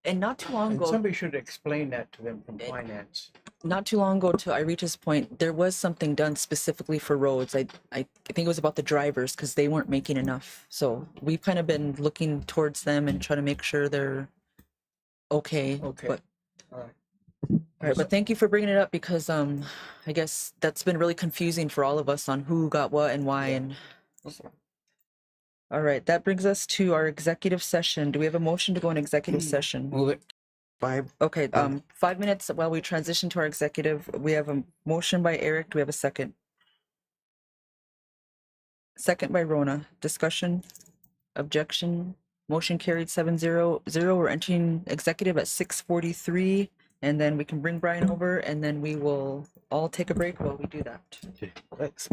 And not too long And ago, somebody should explain that to them from finance. not too long ago, to Irita's point, there was something done specifically for roads. I think it was about the drivers because they weren't making enough. So we've kind of been looking towards them and trying to make sure they're okay. Okay. But All right. all right, but thank you for bringing it up because I guess that's been really confusing for all of us on who got what and why. And all right, that brings us to our executive session. Do we have a motion to go in executive session? Move it. Okay, 5 minutes while we transition to our executive. We have a motion by Eric. Do we have a second? Second by Rona. Discussion? Objection? Motion carried 7-0. We're entering executive at 6:43, and then we can bring Brian over, and then we will all take a break while we do that. Let's.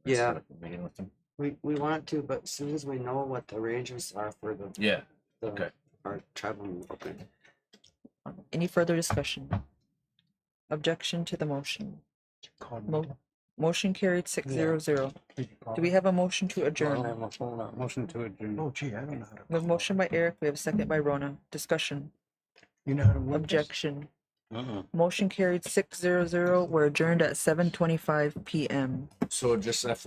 Let's Yeah. set up a meeting with them. We want to, but as soon as we know what the arrangements are for Yeah. the our tribal. Okay. Any further discussion? Objection to the motion? Motion carried 600. Do we have a motion to adjourn? Motion to adjourn. Oh, gee, I don't know how to. We have a motion by Eric, we have a second by Rona. Discussion. You know how to work this? Objection. Motion carried 600. We're adjourned at 7:25 p.m. So just FYI,